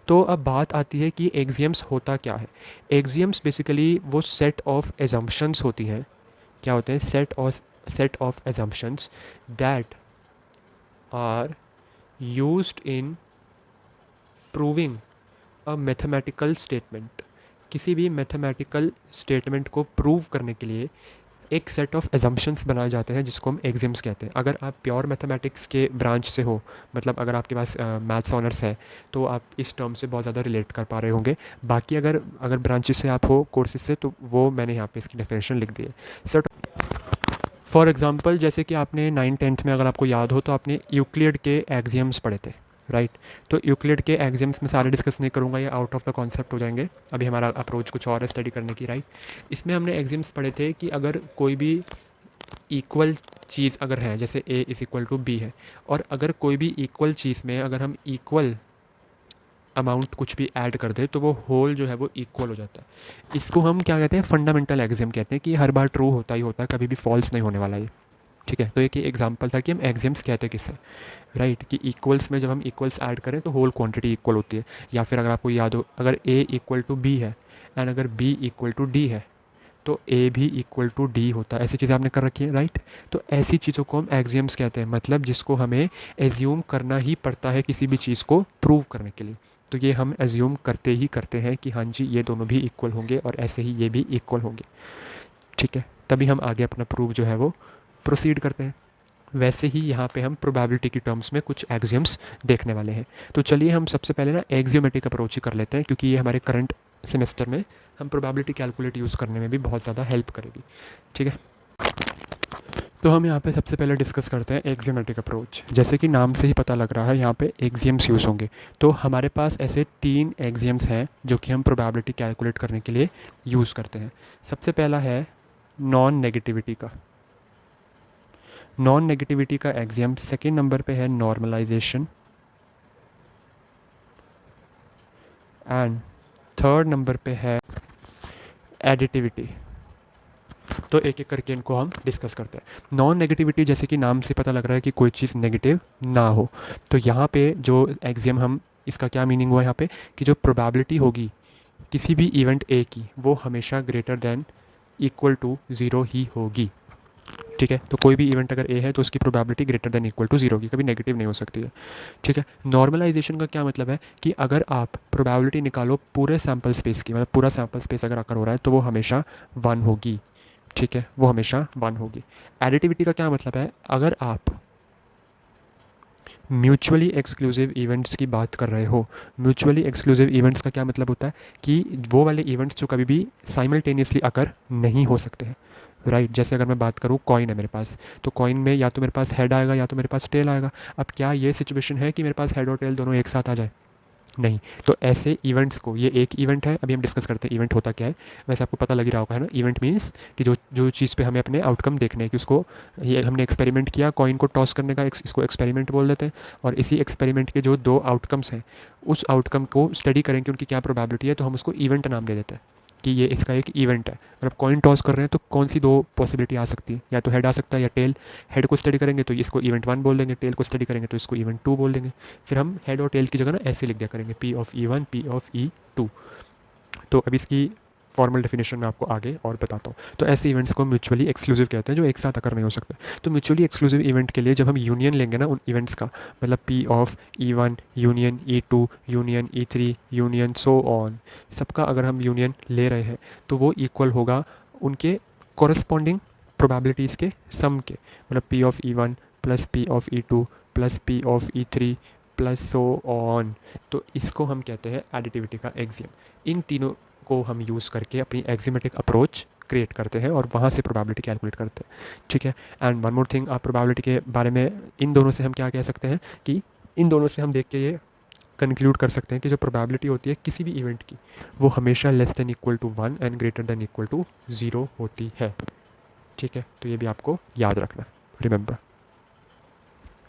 तो अब बात आती है कि एक्जियम्स होता क्या है। एक्जियम्स बेसिकली वो सेट ऑफ एजम्पशंस होती हैं। क्या होते हैं, set of assumptions that are used in proving a mathematical statement. किसी भी मैथमेटिकल स्टेटमेंट को प्रूव करने के लिए एक सेट ऑफ एजम्पशंस बनाए जाते हैं, जिसको हम एग्जिम्स कहते हैं। अगर आप प्योर मैथमेटिक्स के ब्रांच से हो, मतलब अगर आपके पास मैथ्स ऑनर्स है, तो आप इस टर्म से बहुत ज़्यादा रिलेट कर पा रहे होंगे। बाकी अगर अगर ब्रांचेस से आप हो, कोर्सेज से, तो वो मैंने यहाँ पे इसकी डेफिनेशन लिख दी है। सेट फॉर एग्जांपल, जैसे कि आपने 9th-10th में अगर आपको याद हो तो आपने यूक्लिड के एक्सियम्स पढ़े थे, राइट। तो यूक्लिड के एक्सियम्स में सारे डिस्कस नहीं करूँगा, ये आउट ऑफ द कॉन्सेप्ट हो जाएंगे। अभी हमारा अप्रोच कुछ और है स्टडी करने की, राइट। इसमें हमने एक्सियम्स पढ़े थे कि अगर कोई भी इक्वल चीज़ अगर है, जैसे A is equal to B है, और अगर कोई भी इक्वल चीज़ में अगर हम इक्वल अमाउंट कुछ भी ऐड कर दे तो वो होल जो है वो इक्वल हो जाता है। इसको हम क्या कहते हैं, फंडामेंटल एक्सियम कहते हैं, कि हर बार ट्रू होता ही होता है, कभी भी फॉल्स नहीं होने वाला ये। ठीक है, तो एक एग्जांपल था कि हम एक्सियम्स कहते किससे, राइट, कि इक्वल्स में जब हम इक्वल्स ऐड करें तो होल क्वांटिटी इक्वल होती है। या फिर अगर आपको याद हो, अगर ए इक्वल टू बी है एंड अगर बी इक्वल टू डी है, तो ए भी इक्वल टू डी होता है। ऐसी चीज़ें आपने कर रखी है, राइट। तो ऐसी चीज़ों को हम एक्सियम्स कहते हैं, मतलब जिसको हमें एज्यूम करना ही पड़ता है किसी भी चीज़ को प्रूव करने के लिए। तो ये हम एज्यूम करते ही करते हैं कि हाँ जी ये दोनों भी इक्वल होंगे, और ऐसे ही ये भी इक्वल होंगे। ठीक है, तभी हम आगे अपना प्रूफ जो है वो प्रोसीड करते हैं। वैसे ही यहाँ पे हम प्रोबेबिलिटी की टर्म्स में कुछ एक्सियम्स देखने वाले हैं। तो चलिए हम सबसे पहले ना एक्सियोमेटिक अप्रोच ही कर लेते हैं, क्योंकि ये हमारे करंट सेमेस्टर में हम प्रोबेबिलिटी कैलकुलेट यूज़ करने में भी बहुत ज़्यादा हेल्प करेगी। ठीक है, तो हम यहाँ पे सबसे पहले डिस्कस करते हैं एक्सियोमेटिक अप्रोच। जैसे कि नाम से ही पता लग रहा है यहाँ पे एक्सियम्स यूज़ होंगे। तो हमारे पास ऐसे 3 एक्सियम्स हैं जो कि हम प्रोबेबिलिटी कैलकुलेट करने के लिए यूज़ करते हैं। सबसे पहला है नॉन नेगेटिविटी का। नॉन नेगेटिविटी का एक्सियम सेकेंड नंबर पे है नॉर्मलाइजेशन, एंड थर्ड नंबर पे है एडिटिविटी। तो एक एक करके इनको हम डिस्कस करते हैं। नॉन नेगेटिविटी, जैसे कि नाम से पता लग रहा है कि कोई चीज़ नेगेटिव ना हो। तो यहाँ पे जो एक्सियम हम, इसका क्या मीनिंग हुआ यहाँ पे कि जो प्रोबेबिलिटी होगी किसी भी इवेंट ए की, वो हमेशा greater than equal to zero ही होगी। ठीक है, तो कोई भी इवेंट अगर ए है तो उसकी probability greater than equal to zero होगी, कभी नेगेटिव नहीं हो सकती है। ठीक है, नॉर्मलाइजेशन का क्या मतलब है कि अगर आप प्रोबेबिलिटी निकालो पूरे सैम्पल स्पेस की, मतलब पूरा सैम्पल स्पेस अगर आकर हो रहा है तो वो हमेशा 1 होगी। ठीक है, वो हमेशा 1 होगी। एडिटिविटी का क्या मतलब है, अगर आप म्यूचुअली एक्सक्लूसिव इवेंट्स की बात कर रहे हो। म्यूचुअली एक्सक्लूसिव इवेंट्स का क्या मतलब होता है कि वो वाले इवेंट्स जो कभी भी साइमल्टेनियसली अकर नहीं हो सकते हैं। राइट, जैसे अगर मैं बात करूँ कॉइन है मेरे पास, तो कॉइन में या तो मेरे पास हेड आएगा या तो मेरे पास टेल आएगा। अब क्या ये सिचुएशन है कि मेरे पास हेड और टेल दोनों एक साथ आ जाए? नहीं। तो ऐसे इवेंट्स को, ये एक इवेंट है, अभी हम डिस्कस करते हैं इवेंट होता क्या है। वैसे आपको पता लग ही रहा होगा, है ना। इवेंट मीन्स कि जो जो चीज़ पे हमें अपने आउटकम देखने हैं कि उसको, ये हमने एक्सपेरिमेंट किया कॉइन को टॉस करने का, इसको एक्सपेरिमेंट बोल देते हैं। और इसी एक्सपेरिमेंट के जो 2 आउटकम्स हैं, उस आउटकम को स्टडी करें कि उनकी क्या प्रोबेबिलिटी है, तो हम उसको इवेंट नाम दे देते हैं कि ये इसका एक इवेंट है। मतलब कॉइन टॉस कर रहे हैं तो कौन सी 2 पॉसिबिलिटी आ सकती है, या तो हेड आ सकता है या टेल। हेड को स्टडी करेंगे तो इसको इवेंट 1 बोल देंगे, टेल को स्टडी करेंगे तो इसको इवेंट 2 बोल देंगे। फिर हम हेड और टेल की जगह ना ऐसे लिख दिया करेंगे, P of E 1 P of E 2। तो अब इसकी फॉर्मल डेफिनेशन मैं आपको आगे और बताता हूँ। तो ऐसे इवेंट्स को म्यूचुअली एक्सक्लूसिव कहते हैं जो एक साथ अकर नहीं हो सकते। तो म्यूचुअली एक्सक्लूसिव इवेंट के लिए जब हम यूनियन लेंगे ना उन इवेंट्स का, मतलब P of E 1 union E 2 union E 3 union so on, सबका अगर हम यूनियन ले रहे हैं तो वो इक्वल होगा उनके कॉरस्पॉन्डिंग प्रोबेबिलिटीज़ के सम के। मतलब P of E 1 plus P of E 2 plus P of E 3 plus so on. तो इसको हम कहते हैं एडिटिविटी का एक्सियम। इन तीनों को हम यूज़ करके अपनी एक्सियोमेटिक अप्रोच क्रिएट करते हैं और वहाँ से प्रोबेबिलिटी कैलकुलेट करते हैं। ठीक है, एंड वन मोर थिंग, आप प्रोबेबिलिटी के बारे में इन दोनों से हम क्या कह सकते हैं कि इन दोनों से हम देख के ये कंक्लूड कर सकते हैं कि जो प्रोबेबिलिटी होती है किसी भी इवेंट की, वो हमेशा less than equal to 1 and greater than equal to 0 होती है। ठीक है, तो ये भी आपको याद रखना, रिमेंबर।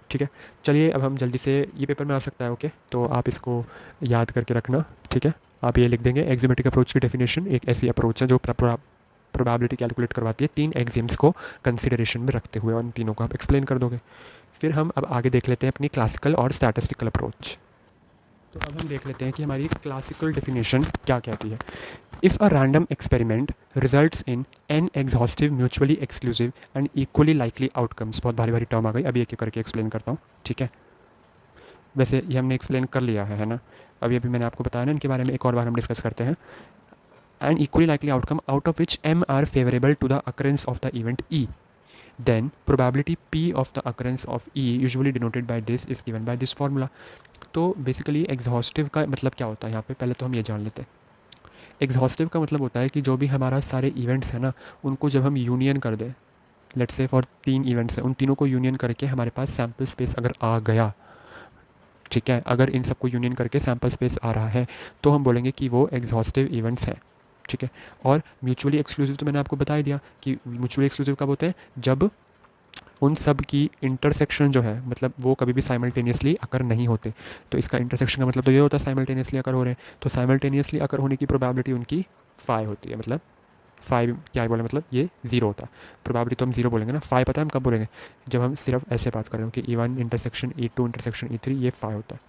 ठीक है, चलिए अब हम जल्दी से, ये पेपर में आ सकता है, ओके, तो आप इसको याद करके रखना। ठीक है, आप ये लिख देंगे, एक्सियोमेटिक अप्रोच की डेफिनेशन एक ऐसी अप्रोच है जो प्रोबेबिलिटी कैलकुलेट करवाती है 3 एक्सियम्स को कंसिडरेशन में रखते हुए, और इन तीनों को आप एक्सप्लेन कर दोगे। फिर हम अब आगे देख लेते हैं अपनी क्लासिकल और स्टैटिस्टिकल अप्रोच। तो अब हम देख लेते हैं कि हमारी क्लासिकल डेफिनेशन क्या कहती है। If a random experiment results in an exhaustive mutually exclusive and equally likely outcomes, बहुत भारी भारी टर्म आ गई, अभी एक एक करके एक्सप्लेन करता हूँ। ठीक है, वैसे ये हमने एक्सप्लेन कर लिया है ना। अभी अभी मैंने आपको बताया ना, इनके बारे में एक और बार हम डिस्कस करते हैं। And equally likely outcome out of which M are favourable to the occurrence of the event E, then probability p of the occurrence of e usually denoted by this is given by this formula। तो basically exhaustive का मतलब क्या होता है यहाँ पे, पहले तो हम ये जान लेते हैं। एग्जॉस्टिव का मतलब होता है कि जो भी हमारा सारे इवेंट्स हैं ना, उनको जब हम यूनियन कर दें, लेट्स से फॉर 3 इवेंट्स हैं, उन तीनों को यूनियन करके हमारे पास सैम्पल स्पेस अगर आ गया, ठीक है, अगर इन सबको यूनियन करके सैम्पल स्पेस आ रहा है, तो हम बोलेंगे कि वो एग्जॉस्टिव इवेंट्स हैं। ठीक है, और म्यूचुअली एक्सक्लूसिव तो मैंने आपको बता ही दिया कि म्यूचुअली एक्सक्लूसिव कब होते हैं, जब उन सब की इंटरसेक्शन जो है, मतलब वो कभी भी साइमल्टेनियसली अकर नहीं होते। तो इसका इंटरसेक्शन का मतलब तो ये होता है साइमल्टेनियसली अकर हो रहे हैं, तो साइमल्टेनियसली अकर होने की प्रोबेबिलिटी उनकी 5 होती है। मतलब 5 क्या बोले, मतलब ये 0 होता है। प्रोबेबिलिटी तो हम 0 बोलेंगे ना, 5 पता है हम कब बोलेंगे, जब हम सिर्फ ऐसे बात कर रहे हो कि E1 intersection E2 intersection E3 ये 5 होता है।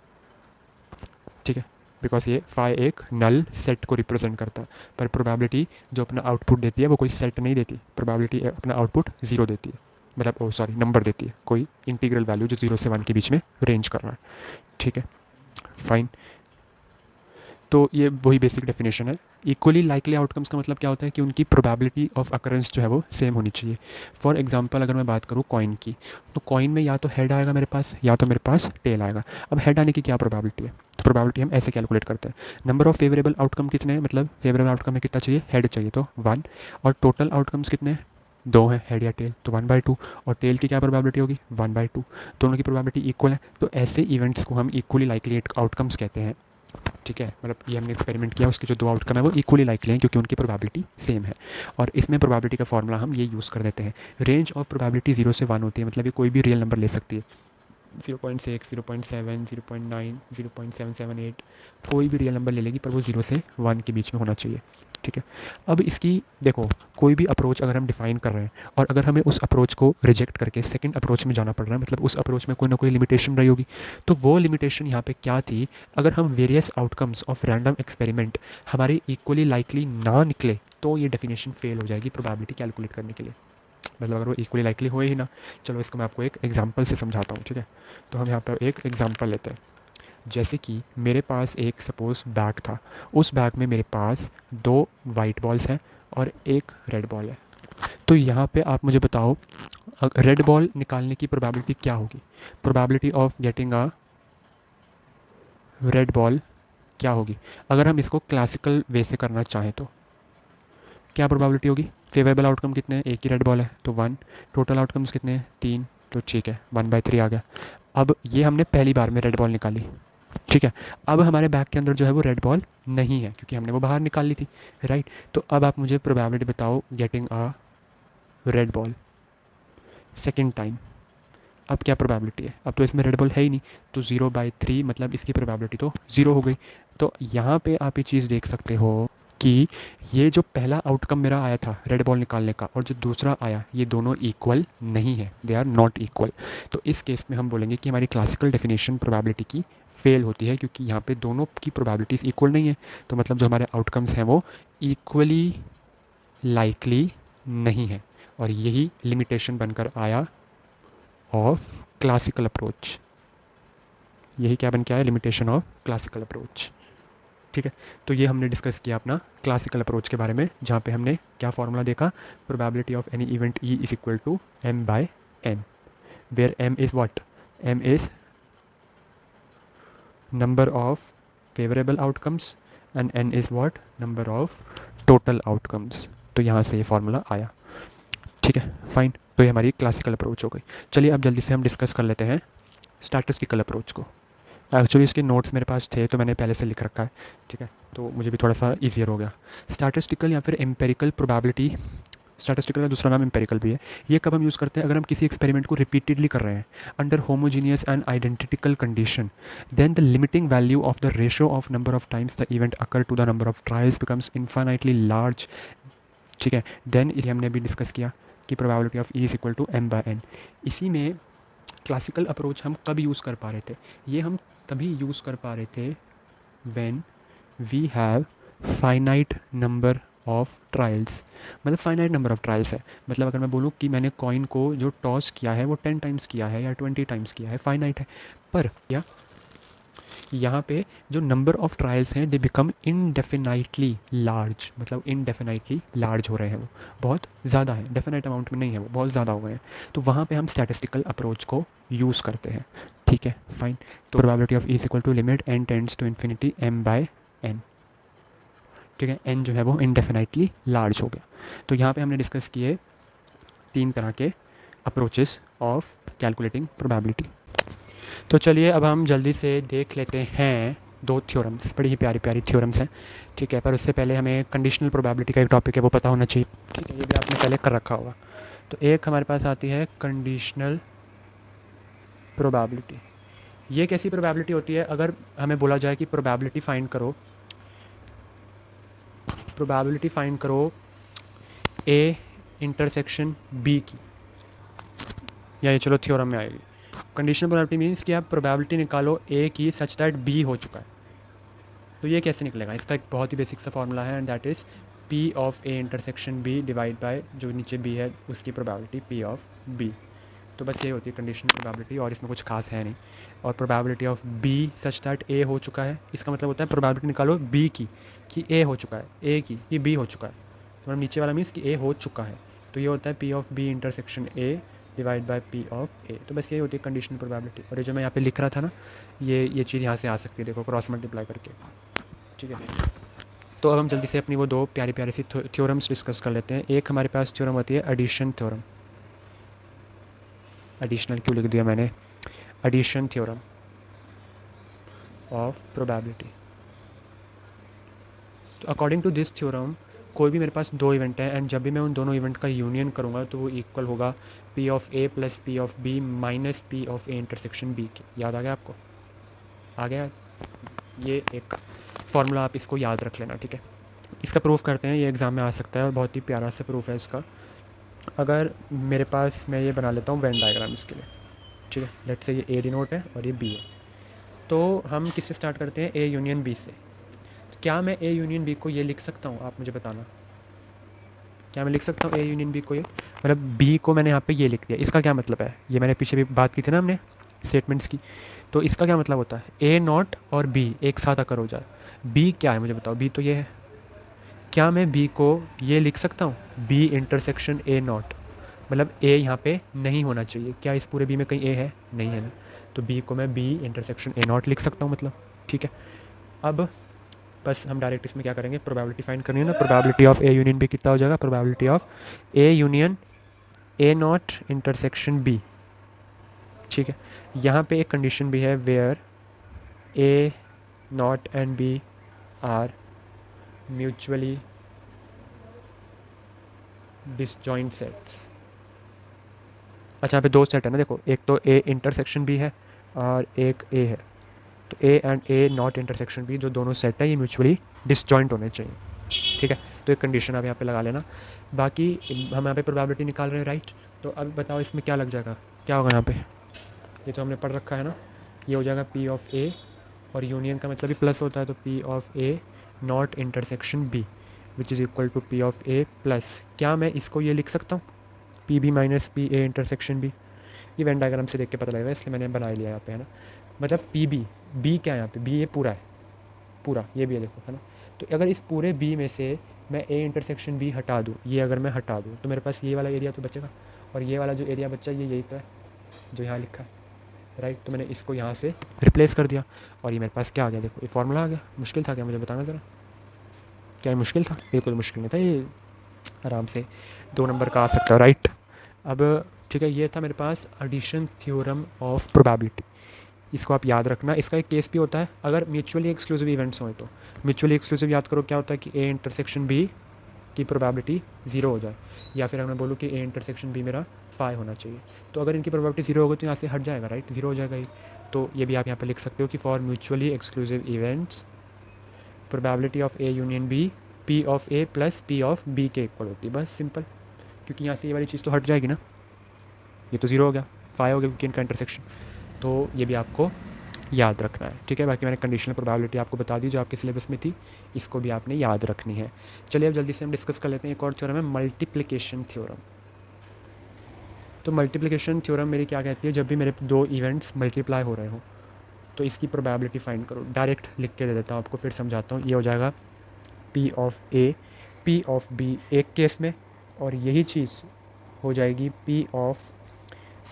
ठीक है, बिकॉज ये 5 एक नल सेट को रिप्रेजेंट करता है, पर प्रोबेबिलिटी जो अपना आउटपुट देती है वो कोई सेट नहीं देती, प्रोबेबिलिटी अपना आउटपुट 0 देती है, मतलब ओ सॉरी नंबर देती है, कोई इंटीग्रल वैल्यू जो 0 से 1 के बीच में रेंज कर रहा है। ठीक है, फाइन। तो ये वही बेसिक डेफिनेशन है। इक्वली लाइकली आउटकम्स का मतलब क्या होता है कि उनकी प्रोबेबिलिटी ऑफ अकरेंस जो है वो सेम होनी चाहिए। फॉर एग्जांपल अगर मैं बात करूँ कॉइन की, तो कॉइन में या तो हेड आएगा मेरे पास या तो मेरे पास टेल आएगा। अब हेड आने की क्या प्रोबेबिलिटी है, तो प्रोबेबिलिटी हम ऐसे कैलकुलेट करते हैं, नंबर ऑफ फेवरेबल आउटकम कितने हैं, मतलब फेवरेबल आउटकम में कितना चाहिए, हेड चाहिए तो 1, और टोटल आउटकम्स कितने हैं, दो है हेड या टेल तो 1/2, और टेल की क्या प्रोबेबिलिटी होगी 1/2, दोनों की प्रोबेबिलिटी इक्वल है। तो ऐसे इवेंट्स को हम इक्वली लाइकली आउटकम्स कहते हैं। ठीक है, मतलब ये हमने एक्सपेरिमेंट किया, उसके जो दो आउटकम है वो इक्वली लाइकली हैं क्योंकि उनकी प्रोबेबिलिटी सेम है। और इसमें प्रोबेबिलिटी का फॉर्मूला हम ये यूज़ कर देते हैं। रेंज ऑफ प्रोबेबिलिटी 0 से 1 होती है, मतलब ये कोई भी रियल नंबर ले सकती है। 0.6, 0.7, 0.9, 0.778, कोई भी रियल नंबर ले लेगी, पर वो 0 से 1 के बीच में होना चाहिए। ठीक है, अब इसकी देखो, कोई भी अप्रोच अगर हम डिफाइन कर रहे हैं और अगर हमें उस अप्रोच को रिजेक्ट करके सेकंड अप्रोच में जाना पड़ रहा है, मतलब उस अप्रोच में कोई ना कोई लिमिटेशन रही होगी। तो वो लिमिटेशन यहाँ पे क्या थी, अगर हम various outcomes of random experiment हमारी इक्वली लाइकली ना निकले तो ये डेफिनेशन फेल हो जाएगी प्रोबेबिलिटी कैलकुलेट करने के लिए। मतलब अगर वो इक्वली लाइकली हो ही ना। चलो इसको मैं आपको एक एग्जांपल से समझाता हूँ। ठीक है, तो हम यहाँ पर एक एग्जांपल लेते हैं। जैसे कि मेरे पास एक सपोज़ बैग था, उस बैग में मेरे पास 2 वाइट बॉल्स हैं और एक रेड बॉल है। तो यहाँ पे आप मुझे बताओ रेड बॉल निकालने की प्रोबेबिलिटी क्या होगी, probability of getting a red ball क्या होगी अगर हम इसको क्लासिकल वे से करना चाहें तो। क्या प्रोबेबिलिटी होगी, फेवरेबल आउटकम कितने हैं, एक ही रेड बॉल है तो 1, टोटल आउटकम्स कितने हैं 3, तो ठीक है 1/3 आ गया। अब ये हमने पहली बार में रेड बॉल निकाली। ठीक है, अब हमारे बैग के अंदर जो है वो रेड बॉल नहीं है क्योंकि हमने वो बाहर निकाल ली थी। राइट, तो अब आप मुझे प्रोबेबिलिटी बताओ getting a red ball second time. अब क्या प्रोबेबिलिटी है, अब तो इसमें रेड बॉल है ही नहीं, तो 0/3 मतलब इसकी प्रोबेबिलिटी तो 0 हो गई। तो यहाँ पे आप ये चीज़ देख सकते हो कि ये जो पहला आउटकम मेरा आया था रेड बॉल निकालने का और जो दूसरा आया, ये दोनों इक्वल नहीं है, दे आर नॉट इक्वल। तो इस केस में हम बोलेंगे कि हमारी क्लासिकल डेफिनेशन प्रोबेबिलिटी की फेल होती है क्योंकि यहाँ पे दोनों की प्रोबेबिलिटीज़ इक्वल नहीं है। तो मतलब जो हमारे आउटकम्स हैं वो इक्वली लाइकली नहीं है, और यही लिमिटेशन बनकर आया ऑफ क्लासिकल अप्रोच। यही क्या बन के आया, लिमिटेशन ऑफ क्लासिकल अप्रोच। ठीक है, तो ये हमने डिस्कस किया अपना क्लासिकल अप्रोच के बारे में, जहाँ पे हमने क्या फॉर्मूला देखा, probability of any event E is equal to m/n, where m is what, m is number of favourable outcomes and n is what, number of total outcomes. तो यहाँ से ये फॉर्मूला आया। ठीक है, फाइन, तो ये हमारी क्लासिकल अप्रोच हो गई। चलिए अब जल्दी से हम डिस्कस कर लेते हैं स्टैटिस्टिकल अप्रोच को। एक्चुअली इसके नोट्स मेरे पास थे तो मैंने पहले से लिख रखा है। ठीक है, तो मुझे भी थोड़ा सा ईजियर हो गया। स्टैटिस्टिकल या फिर एम्पेरिकल प्रोबेबिलिटी, स्टैटिस्टिकल का दूसरा नाम एम्पेरिकल भी है। ये कब हम यूज़ करते हैं, अगर हम किसी एक्सपेरिमेंट को रिपीटेडली कर रहे हैं under homogeneous and identical condition, then the limiting value of the ratio of number of times the event occur to the number of trials becomes infinitely large. ठीक है, देन इसे हमने भी डिस्कस किया कि probability of E is equal to m/n। इसी में classical approach हम कब यूज़ कर पा रहे थे, ये हम तभी यूज़ कर पा रहे थे when we have finite number of trials. मतलब फाइनाइट नंबर ऑफ ट्रायल्स है, मतलब अगर मैं बोलूँ कि मैंने कॉइन को जो टॉस किया है वो 10 टाइम्स किया है या 20 टाइम्स किया है, फाइनाइट है। पर या यहाँ पे जो नंबर ऑफ ट्रायल्स हैं दे बिकम इनडेफिनाइटली लार्ज, मतलब इनडेफिनाइटली लार्ज हो रहे हैं, वो बहुत ज़्यादा है, डेफिनाइट अमाउंट में नहीं है, वो बहुत ज़्यादा हो गए हैं। तो वहाँ पे हम स्टैटिस्टिकल अप्रोच को यूज़ करते हैं। ठीक है, फाइन, तो probability of E is equal to limit n tends to infinity m/n। ठीक है, n जो है वो इनडेफिनाइटली लार्ज हो गया। तो यहाँ पे हमने डिस्कस किए 3 तरह के अप्रोचेस ऑफ कैलकुलेटिंग प्रोबेबिलिटी। तो चलिए अब हम जल्दी से देख लेते हैं 2 थ्योरम्स, बड़ी ही प्यारी प्यारी थ्योरम्स हैं। ठीक है, पर उससे पहले हमें कंडीशनल प्रोबेबिलिटी का एक टॉपिक है वो पता होना चाहिए। ठीक है, ये भी आपने पहले कर रखा होगा। तो एक हमारे पास आती है कंडीशनल प्रोबेबिलिटी। ये कैसी प्रोबेबिलिटी होती है, अगर हमें बोला जाए कि प्रोबेबिलिटी फाइंड करो, प्रोबेबिलिटी फाइंड करो ए इंटरसेक्शन बी की, या ये चलो थ्योरम में आएगी। कंडीशनल प्रोबेबिलिटी मीन्स कि आप प्रोबेबिलिटी निकालो ए की सच दैट बी हो चुका है। तो ये कैसे निकलेगा, इसका एक बहुत ही बेसिक सा फॉर्मूला है, and that is P of A intersection B divide by जो नीचे बी है उसकी प्रोबेबिलिटी पी ऑफ बी। तो बस ये होती है कंडीशनल प्रोबेबिलिटी, और इसमें कुछ खास है नहीं। और probability of B such that A हो चुका है, इसका मतलब होता है प्रोबेबिलिटी निकालो बी की कि ए हो चुका है, ए की कि बी हो चुका है। तो नीचे वाला मीन्स कि ए हो चुका है, तो ये होता है P of B intersection A divide by P of A. तो बस ये होती है कंडीशनल प्रोबेबिलिटी। और ये जो मैं यहाँ पे लिख रहा था ना, ये चीज़ यहाँ से आ सकती है, देखो क्रॉस मल्टीप्लाई करके। ठीक है, तो अब हम जल्दी से अपनी वो दो प्यारी प्यारी सी थ्योरम्स डिस्कस कर लेते हैं। एक हमारे पास थ्योरम होती है एडिशन थ्योरम। एडिशनल क्यों लिख दिया मैंने, एडिशन थ्योरम ऑफ प्रोबेबिलिटी। तो अकॉर्डिंग टू दिस थ्योरम कोई भी मेरे पास दो इवेंट हैं एंड जब भी मैं उन दोनों इवेंट का यूनियन करूँगा तो वो इक्वल होगा P of A plus P of B minus P of A intersection B के। याद आ गया आपको? आ गया? ये एक फॉर्मूला आप इसको याद रख लेना, ठीक है। इसका प्रूफ करते हैं, ये एग्ज़ाम में आ सकता है और बहुत ही प्यारा सा प्रूफ है इसका। अगर मेरे पास, मैं ये बना लेता हूँ वेन डायग्राम इसके लिए, ठीक है। लेट्स से ये ए डिनोट है और ये बी है। तो हम किससे स्टार्ट करते हैं? ए यूनियन बी से। तो क्या मैं ए यूनियन बी को ये लिख सकता हूँ? आप मुझे बताना, क्या मैं लिख सकता हूँ ए यूनियन बी को ये? मतलब बी को मैंने यहाँ पे ये लिख दिया, इसका क्या मतलब है? ये मैंने पीछे भी बात की थी ना हमने स्टेटमेंट्स की। तो इसका क्या मतलब होता है? ए नॉट और बी एक साथ अकर हो जाए। बी क्या है मुझे बताओ? बी तो ये है। क्या मैं बी को ये लिख सकता हूँ बी इंटरसेक्शन ए नॉट? मतलब ए यहाँ पे नहीं होना चाहिए। क्या इस पूरे बी में कहीं ए है? नहीं है ना। तो बी को मैं बी इंटरसेक्शन ए नॉट लिख सकता हूँ, मतलब, ठीक है। अब बस हम डायरेक्ट इसमें क्या करेंगे, प्रोबेबिलिटी फाइंड करनी है ना। Probability of A union B कितना हो जाएगा? Probability of A union A not intersection B, ठीक है। यहाँ पे एक कंडीशन भी है where A not and B are mutually disjoint sets. अच्छा, यहाँ पे दो सेट है ना, देखो, एक तो ए इंटरसेक्शन बी है और एक ए है। तो A and A not intersection B जो दोनों सेट है ये म्यूचुअली डिसजॉइंट होने चाहिए, ठीक है। तो एक कंडीशन आप यहाँ पे लगा लेना। बाकी हम यहाँ पे प्रोबेबिलिटी निकाल रहे हैं, राइट। तो अब बताओ इसमें क्या लग जाएगा, क्या होगा यहाँ पे? ये तो हमने पढ़ रखा है ना, ये हो जाएगा पी ऑफ ए और यूनियन का मतलब भी प्लस होता है, तो P of A not intersection B which is equal to P of A plus, क्या मैं इसको ये लिख सकता हूँ P B minus P A intersection B? ये वेन डायग्राम से देख के पता लगेगा, इसलिए मैंने बना लिया यहाँ पे, है ना। मतलब पी बी, बी क्या है यहाँ पे? बी ये पूरा है, पूरा ये भी है, देखो, है ना। तो अगर इस पूरे बी में से मैं ए इंटरसेक्शन बी हटा दूँ, ये अगर मैं हटा दूँ तो मेरे पास ये वाला एरिया तो बचेगा, और ये वाला जो एरिया बचा ये यही तो है जो यहाँ लिखा है, राइट। तो मैंने इसको यहाँ से रिप्लेस कर दिया और ये मेरे पास क्या आ गया? देखो, ये फॉर्मूला आ गया। मुश्किल था क्या? मुझे बताना ज़रा, क्या ये मुश्किल था? बिल्कुल मुश्किल नहीं था, ये आराम से 2 नंबर का आ सकता है, राइट। अब ठीक है, ये था मेरे पास एडिशन थ्योरम ऑफ प्रोबेबिलिटी। इसको आप याद रखना। इसका एक केस भी होता है अगर म्यूचुअली एक्सक्लूसिव इवेंट्स हों। तो म्यूचुअली एक्सक्लूसिव याद करो क्या होता है कि ए इंटरसेक्शन बी की प्रोबेबिलिटी 0 हो जाए, या फिर अगर मैं बोलूँ कि ए इंटरसेक्शन बी मेरा 5 होना चाहिए। तो अगर इनकी प्रोबेबिलिटी 0 होगी तो यहाँ से हट जाएगा, राइट, 0 हो जाएगा ही। तो ये भी आप यहाँ पे लिख सकते हो कि for mutually exclusive events probability of A union B P of A plus P of B के इक्वल होती है, बस सिंपल। क्योंकि यहाँ से ये वाली चीज़ तो हट जाएगी ना, ये तो 0 हो गया, 5 हो गया क्योंकि इनका इंटरसेक्शन। तो ये भी आपको याद रखना है, ठीक है। बाकी मैंने कंडीशनल प्रोबेबिलिटी आपको बता दी जो आपके सिलेबस में थी, इसको भी आपने याद रखनी है। चलिए अब जल्दी से हम डिस्कस कर लेते हैं। एक और थ्योरम है मल्टीप्लिकेशन थ्योरम। तो मल्टीप्लिकेशन थ्योरम मेरी क्या कहती है, जब भी मेरे दो इवेंट्स मल्टीप्लाई हो रहे हो तो इसकी प्रोबेबिलिटी फाइंड करो। डायरेक्ट लिख के दे देता हूँ आपको, फिर समझाता हूँ। ये हो जाएगा P of A P of B एक केस में, और यही चीज़ हो जाएगी P of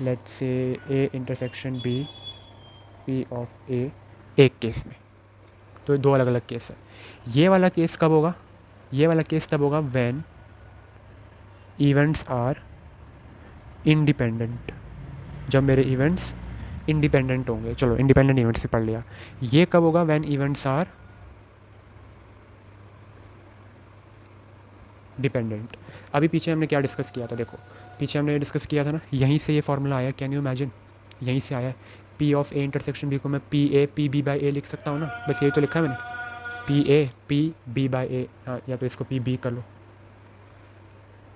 let's say A intersection B P of A एक केस में। तो दो अलग अलग केस है। ये वाला केस कब होगा? ये वाला केस तब होगा व्हेन इवेंट्स आर इंडिपेंडेंट, जब मेरे इवेंट्स इंडिपेंडेंट होंगे। चलो इंडिपेंडेंट इवेंट्स से पढ़ लिया। ये कब होगा? When events are dependent. अभी पीछे हमने क्या डिस्कस किया था? देखो, पीछे हमने डिस्कस किया था ना, यहीं से ये फॉर्मूला आया, कैन यू इमेजिन, यहीं से आया है। P of A intersection B को मैं पी बी बाई ए लिख सकता हूँ ना, बस यही तो लिखा है मैंने, पी बी बाई ए। हाँ, या तो इसको पी बी कर लो,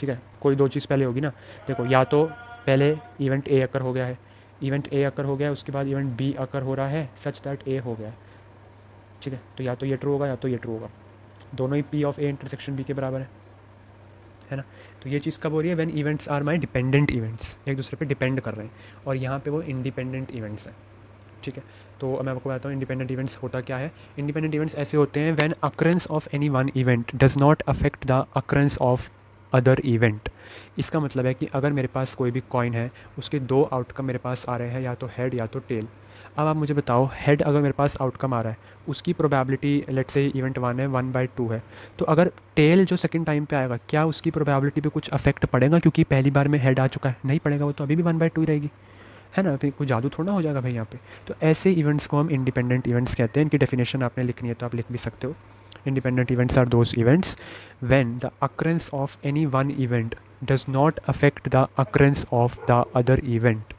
ठीक है। कोई दो चीज़ पहले होगी ना। देखो, या तो पहले इवेंट ए अकर हो गया है, इवेंट ए अकर हो गया है, उसके बाद इवेंट बी अकर हो रहा है सच दैट ए हो गया है, ठीक है। तो या तो ये ट्रू होगा या तो ये ट्रू होगा, दोनों ही P of A intersection B के बराबर है ना। तो ये चीज़ कब हो रही है? When events are my dependent events, एक दूसरे पे डिपेंड कर रहे हैं, और यहाँ पे वो इंडिपेंडेंट इवेंट्स हैं, ठीक है। तो मैं आपको बताता हूँ इंडिपेंडेंट इवेंट्स होता क्या है। इंडिपेंडेंट इवेंट्स ऐसे होते हैं when occurrence of any one event does not affect the occurrence of other event. इसका मतलब है कि अगर मेरे पास कोई भी कॉइन है, उसके दो आउटकम मेरे पास आ रहे हैं, या तो हेड या तो टेल। अब आप मुझे बताओ, हेड अगर मेरे पास आउटकम आ रहा है, उसकी प्रोबेबिलिटी लेट्स से इवेंट 1 है, 1/2 है, तो अगर टेल जो सेकंड टाइम पे आएगा, क्या उसकी प्रोबेबिलिटी पे कुछ अफेक्ट पड़ेगा? क्योंकि पहली बार में हेड आ चुका है, नहीं पड़ेगा, वो तो अभी भी 1/2 ही रहेगी, है ना? फिर कोई जादू थोड़ा हो जाएगा भाई यहाँ पे। तो ऐसे इवेंट्स को हम इंडिपेंडेंट इवेंट्स कहते हैं। इनकी डेफिनेशन आपने लिखनी है तो आप लिख भी सकते हो। Independent events are those events when the occurrence of any one event does not affect the occurrence of the other event.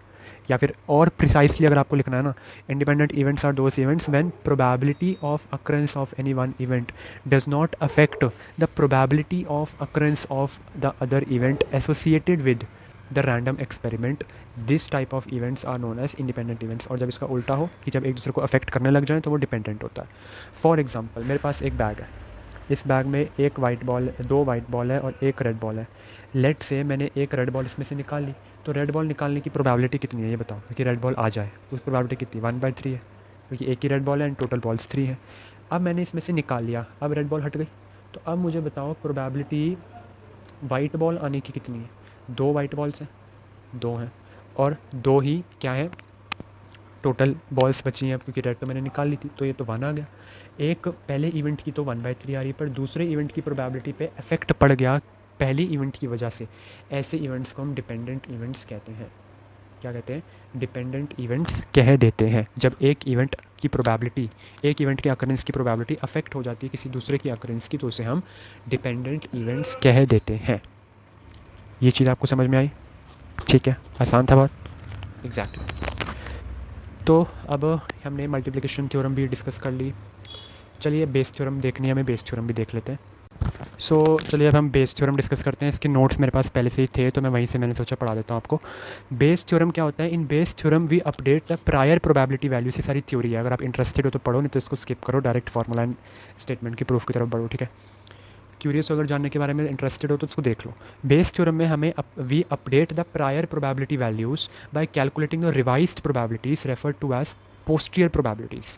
या फिर और प्रिसाइसली अगर आपको लिखना है ना, independent events are those events when probability of occurrence of any one event does not affect the probability of occurrence of the other event associated with the random experiment. This type of events are known as independent events. और जब इसका उल्टा हो कि जब एक दूसरे को अफेक्ट करने लग जाए तो वो डिपेंडेंट होता है। फॉर एग्जाम्पल, मेरे पास एक बैग है, इस बैग में एक वाइट बॉल, 2 वाइट बॉल है और एक रेड बॉल है। लेट से मैंने एक रेड बॉल इसमें से निकाल ली, तो रेड बॉल निकालने की प्रोबेबिलिटी कितनी है ये बताओ, कि रेड बॉल आ जाए, उस प्रोबेबिलिटी कितनी? 1/3 है, क्योंकि एक ही रेड बॉल है एंड टोटल बॉल्स 3 है। अब मैंने इसमें से निकाल लिया, अब रेड बॉल हट गई, तो अब मुझे बताओ प्रोबेबिलिटी वाइट बॉल आने की कितनी है? 2 वाइट बॉल्स हैं, 2 हैं, और 2 ही क्या है टोटल बॉल्स बची हैं, क्योंकि रेड तो मैंने निकाल ली थी, तो ये तो 1 आ गया। एक पहले इवेंट की तो 1/3 आ रही है, पर दूसरे इवेंट की प्रोबेबिलिटी पे इफेक्ट पड़ गया पहली इवेंट की वजह से। ऐसे इवेंट्स को हम डिपेंडेंट इवेंट्स कहते हैं। क्या कहते हैं? डिपेंडेंट इवेंट्स कह देते हैं। जब एक इवेंट की प्रोबेबिलिटी, एक इवेंट के अकरेंस की प्रोबेबिलिटी अफेक्ट हो जाती है किसी दूसरे की अकरेंस की, तो उसे हम डिपेंडेंट इवेंट्स कह देते हैं। ये चीज़ आपको समझ में आई? ठीक है, आसान था बहुत। एग्जैक्टली। तो अब हमने मल्टीप्लिकेशन थ्योरम भी डिस्कस कर ली। चलिए बेस थ्योरम देखनी है, हमें बेस थ्योरम भी देख लेते हैं। चलिए अब हम बेस थ्योरम डिस्कस करते हैं। इसके नोट्स मेरे पास पहले से ही थे, तो मैं वहीं से मैंने सोचा पढ़ा देता हूँ आपको। बेस थ्योरम क्या होता है? In Bayes theorem we update the prior probability value. से सारी थ्योरी है, अगर आप इंटरेस्टेड हो तो पढ़ो, नहीं तो इसको स्किप करो, डायरेक्ट फार्मूला एंड स्टेटमेंट की प्रूफ की तरफ बढ़ो। ठीक है, क्यूरियस अगर जानने के बारे में इंटरेस्टेड हो तो उसको देख लो। बेस थ्योरम में हमें we update the prior probability values by calculating the revised probabilities referred to as posterior probabilities.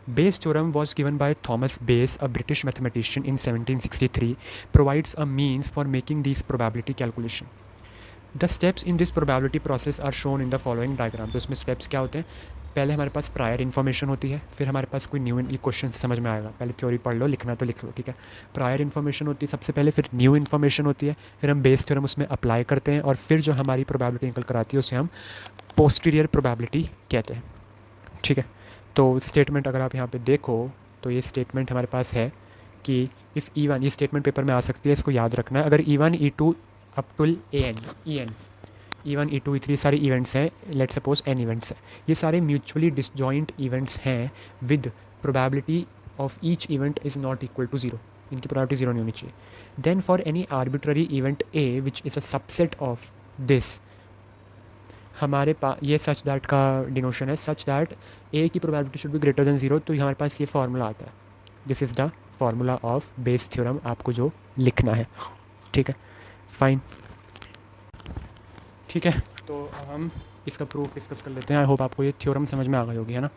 Bayes theorem was given by Thomas Bayes, a British mathematician, in 1763, provides a means for making these probability calculation. The steps in this probability process are shown in the following diagram. तो इसमें steps क्या होते हैं? पहले हमारे पास prior information होती है, फिर हमारे पास कोई न्यू क्वेश्चन समझ में आएगा। पहले थ्योरी पढ़ लो, लिखना तो लिख लो, ठीक है। प्रायर इन्फॉर्मेशन होती है सबसे पहले, फिर न्यू इन्फॉर्मेशन होती है, फिर हम बेस थ्योरम उसमें अप्लाई करते हैं, और फिर जो हमारी प्रोबेबिलिटी निकल कर आती है उसे हम पोस्टीरियर प्रोबेबिलिटी कहते हैं। ठीक है, तो स्टेटमेंट अगर आप यहाँ पे देखो तो ये स्टेटमेंट हमारे पास है कि इफ़ E1, ये स्टेटमेंट पेपर में आ सकती है, इसको याद रखना है। अगर E1 E2 up tool AN EN E1 E2 E3 सारे इवेंट्स हैं, लेट सपोज n इवेंट्स हैं, ये सारे म्यूचुअली डिसजॉइंट इवेंट्स हैं with probability of each event is not equal to 0, इनकी प्रोबेबिलिटी 0 नहीं होनी चाहिए। Then for any arbitrary event A which is a subset of this, हमारे पास ये सच दैट का डिनोशन है, सच दैट ए की probability should be greater than 0, तो हमारे पास ये फार्मूला आता है। This is the formula of Bayes theorem, आपको जो लिखना है। ठीक है, फाइन। ठीक है, तो अब हम इसका प्रूफ डिस्कस कर लेते हैं। आई होप आपको ये थ्योरम समझ में आ गई होगी, है ना,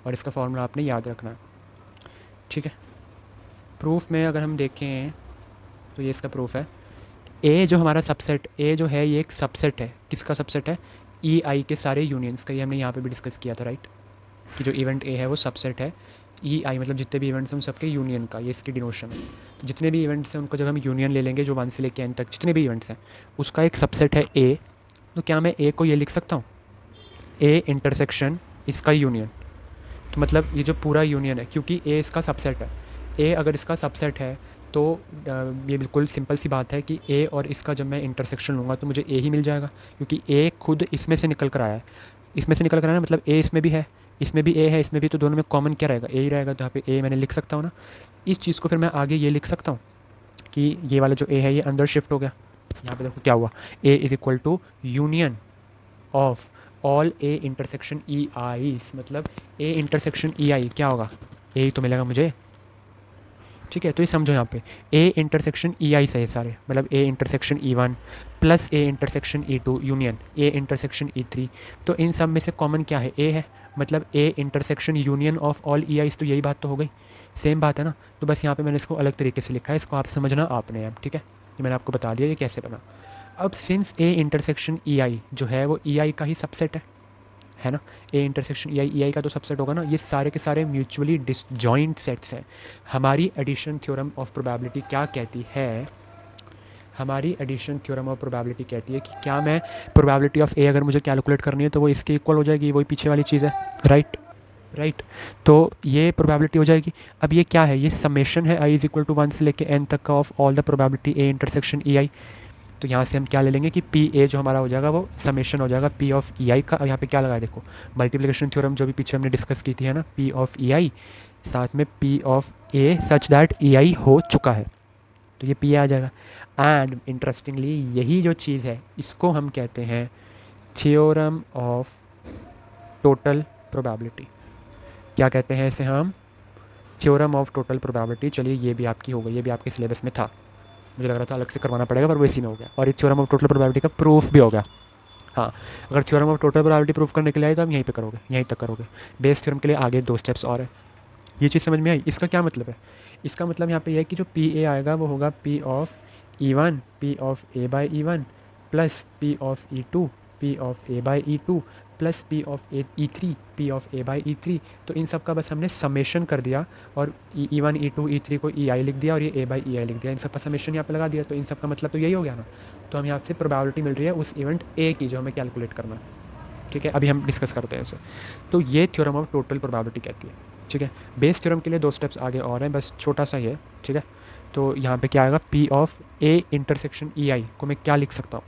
और इसका फार्मूला आपने याद रखना है। ठीक है, प्रूफ में अगर हम देखें तो ये इसका प्रूफ है। ए जो हमारा सबसेट, ए जो है ये एक सबसेट है, किसका सबसेट है? EI के सारे यूनियंस का। ये हमने यहाँ पे भी डिस्कस किया था, राइट, कि जो इवेंट ए है वो सबसेट है। EI मतलब जितने भी इवेंट्स हैं उन सबके यूनियन का, ये इसकी डिनोशन है। तो जितने भी इवेंट्स हैं उनको जब हम यूनियन ले लेंगे, जो 1 से लेकर n तक जितने भी इवेंट्स हैं उसका एक सबसेट है ए, तो क्या मैं ए को ये लिख सकता हूँ, ए इंटरसेक्शन इसका यूनियन। तो मतलब ये जो पूरा यूनियन है, क्योंकि ए इसका सबसेट है, ए अगर इसका सबसेट है तो ये बिल्कुल सिंपल सी बात है कि ए और इसका जब मैं इंटरसेक्शन लूँगा तो मुझे ए ही मिल जाएगा, क्योंकि ए खुद इसमें से निकल कर आया है। इसमें से निकल कर आया मतलब ए इसमें भी है, इसमें भी ए है, इसमें भी, तो दोनों में कॉमन क्या रहेगा? ए ही रहेगा। तो यहाँ पे ए मैंने लिख सकता हूँ ना। इस चीज़ को फिर मैं आगे ये लिख सकता हूँ कि ये वाला जो ए है ये अंदर शिफ्ट हो गया। यहाँ पे देखो क्या हुआ, A is equal to union of all A intersection EIs, मतलब ए इंटरसेक्शन EI क्या होगा? ए ही तो मिलेगा मुझे। ठीक है, तो ये समझो यहाँ पे ए इंटरसेक्शन EI से है सारे, मतलब A intersection E1 plus A intersection E2 union A intersection E3। तो इन सब में से कॉमन क्या है? ए है, मतलब A intersection union of all EIs। तो यही बात तो हो गई, सेम बात है ना। तो बस यहाँ पे मैंने इसको अलग तरीके से लिखा है, इसको आप समझना आपने अब। ठीक है, ये मैंने आपको बता दिया ये कैसे बना। अब सिंस ए इंटरसेक्शन EI जो है वो EI का ही सबसेट है ना। ए इंटरसेक्शन ई आई का तो सबसेट होगा ना। ये सारे के सारे म्यूचुअली डिसजॉइंट सेट्स हैं। हमारी एडिशन थ्योरम ऑफ प्रोबेबिलिटी क्या कहती है, हमारी एडिशन थ्योरम ऑफ प्रोबेबिलिटी कहती है कि क्या मैं प्रोबेबिलिटी ऑफ ए अगर मुझे कैलकुलेट करनी है तो वो इसके इक्वल हो जाएगी, वही पीछे वाली चीज़ है, राइट राइट। तो ये प्रोबेबिलिटी हो जाएगी। अब ये क्या है, ये समेशन है आई इज इक्वल टू 1 से लेके n तक का of all the probability A intersection E I. तो यहाँ से हम क्या ले लेंगे कि पी ए जो हमारा हो जाएगा वो समेशन हो जाएगा पी ऑफ ई आई का। अब यहाँ पे क्या लगा है देखो, मल्टीप्लिकेशन थ्योरम जो भी पीछे हमने डिस्कस की थी है ना, पी ऑफ ई आई साथ में P of A such that E I हो चुका है, तो ये पी आ जाएगा। एंड इंटरेस्टिंगली यही जो चीज़ है इसको हम कहते हैं थ्योरम ऑफ टोटल प्रोबेबिलिटी। क्या कहते हैं इसे हम, थ्योरम ऑफ टोटल प्रोबेबिलिटी। चलिए ये भी आपकी हो गई, ये भी आपके सिलेबस में था, मुझे लग रहा था अलग से करवाना पड़ेगा पर वो इसी में हो गया। और एक थ्योरम ऑफ टोटल प्रोबेबिलिटी का प्रूफ भी हो गया। हाँ, अगर theorem of total probability proof करने के लिए आए तो हम यहीं पे करोगे, यहीं तक करोगे। बेस थ्योरम के लिए आगे 2 स्टेप्स और है। ये चीज़ समझ में आई। इसका क्या मतलब है, इसका मतलब यहाँ पे यह है कि जो पी ए आएगा वो होगा P of E one P of A by E one plus P of E two P of A by E two plus P of A E three P of A by E three. तो इन सब का बस हमने summation कर दिया और E one E two E three को ई आई लिख दिया और ये ए बाई ई आई लिख दिया, इन सब का समेशन यहाँ पे लगा दिया। तो इन सब का मतलब तो यही हो गया ना। तो हम यहाँ से प्रोबेबिलिटी मिल रही है उस इवेंट ए की जो हमें कैलकुलेट करना है, ठीक है। अभी हम डिस्कस करते हैं इसे। तो ये थ्योरम ऑफ टोटल प्रोबेबिलिटी कहती है, ठीक है। बेस थ्योरम के लिए 2 स्टेप्स आगे और हैं, बस छोटा सा ही है, ठीक है। तो यहाँ पे क्या आएगा, P of A intersection E I को मैं क्या लिख सकता हूँ,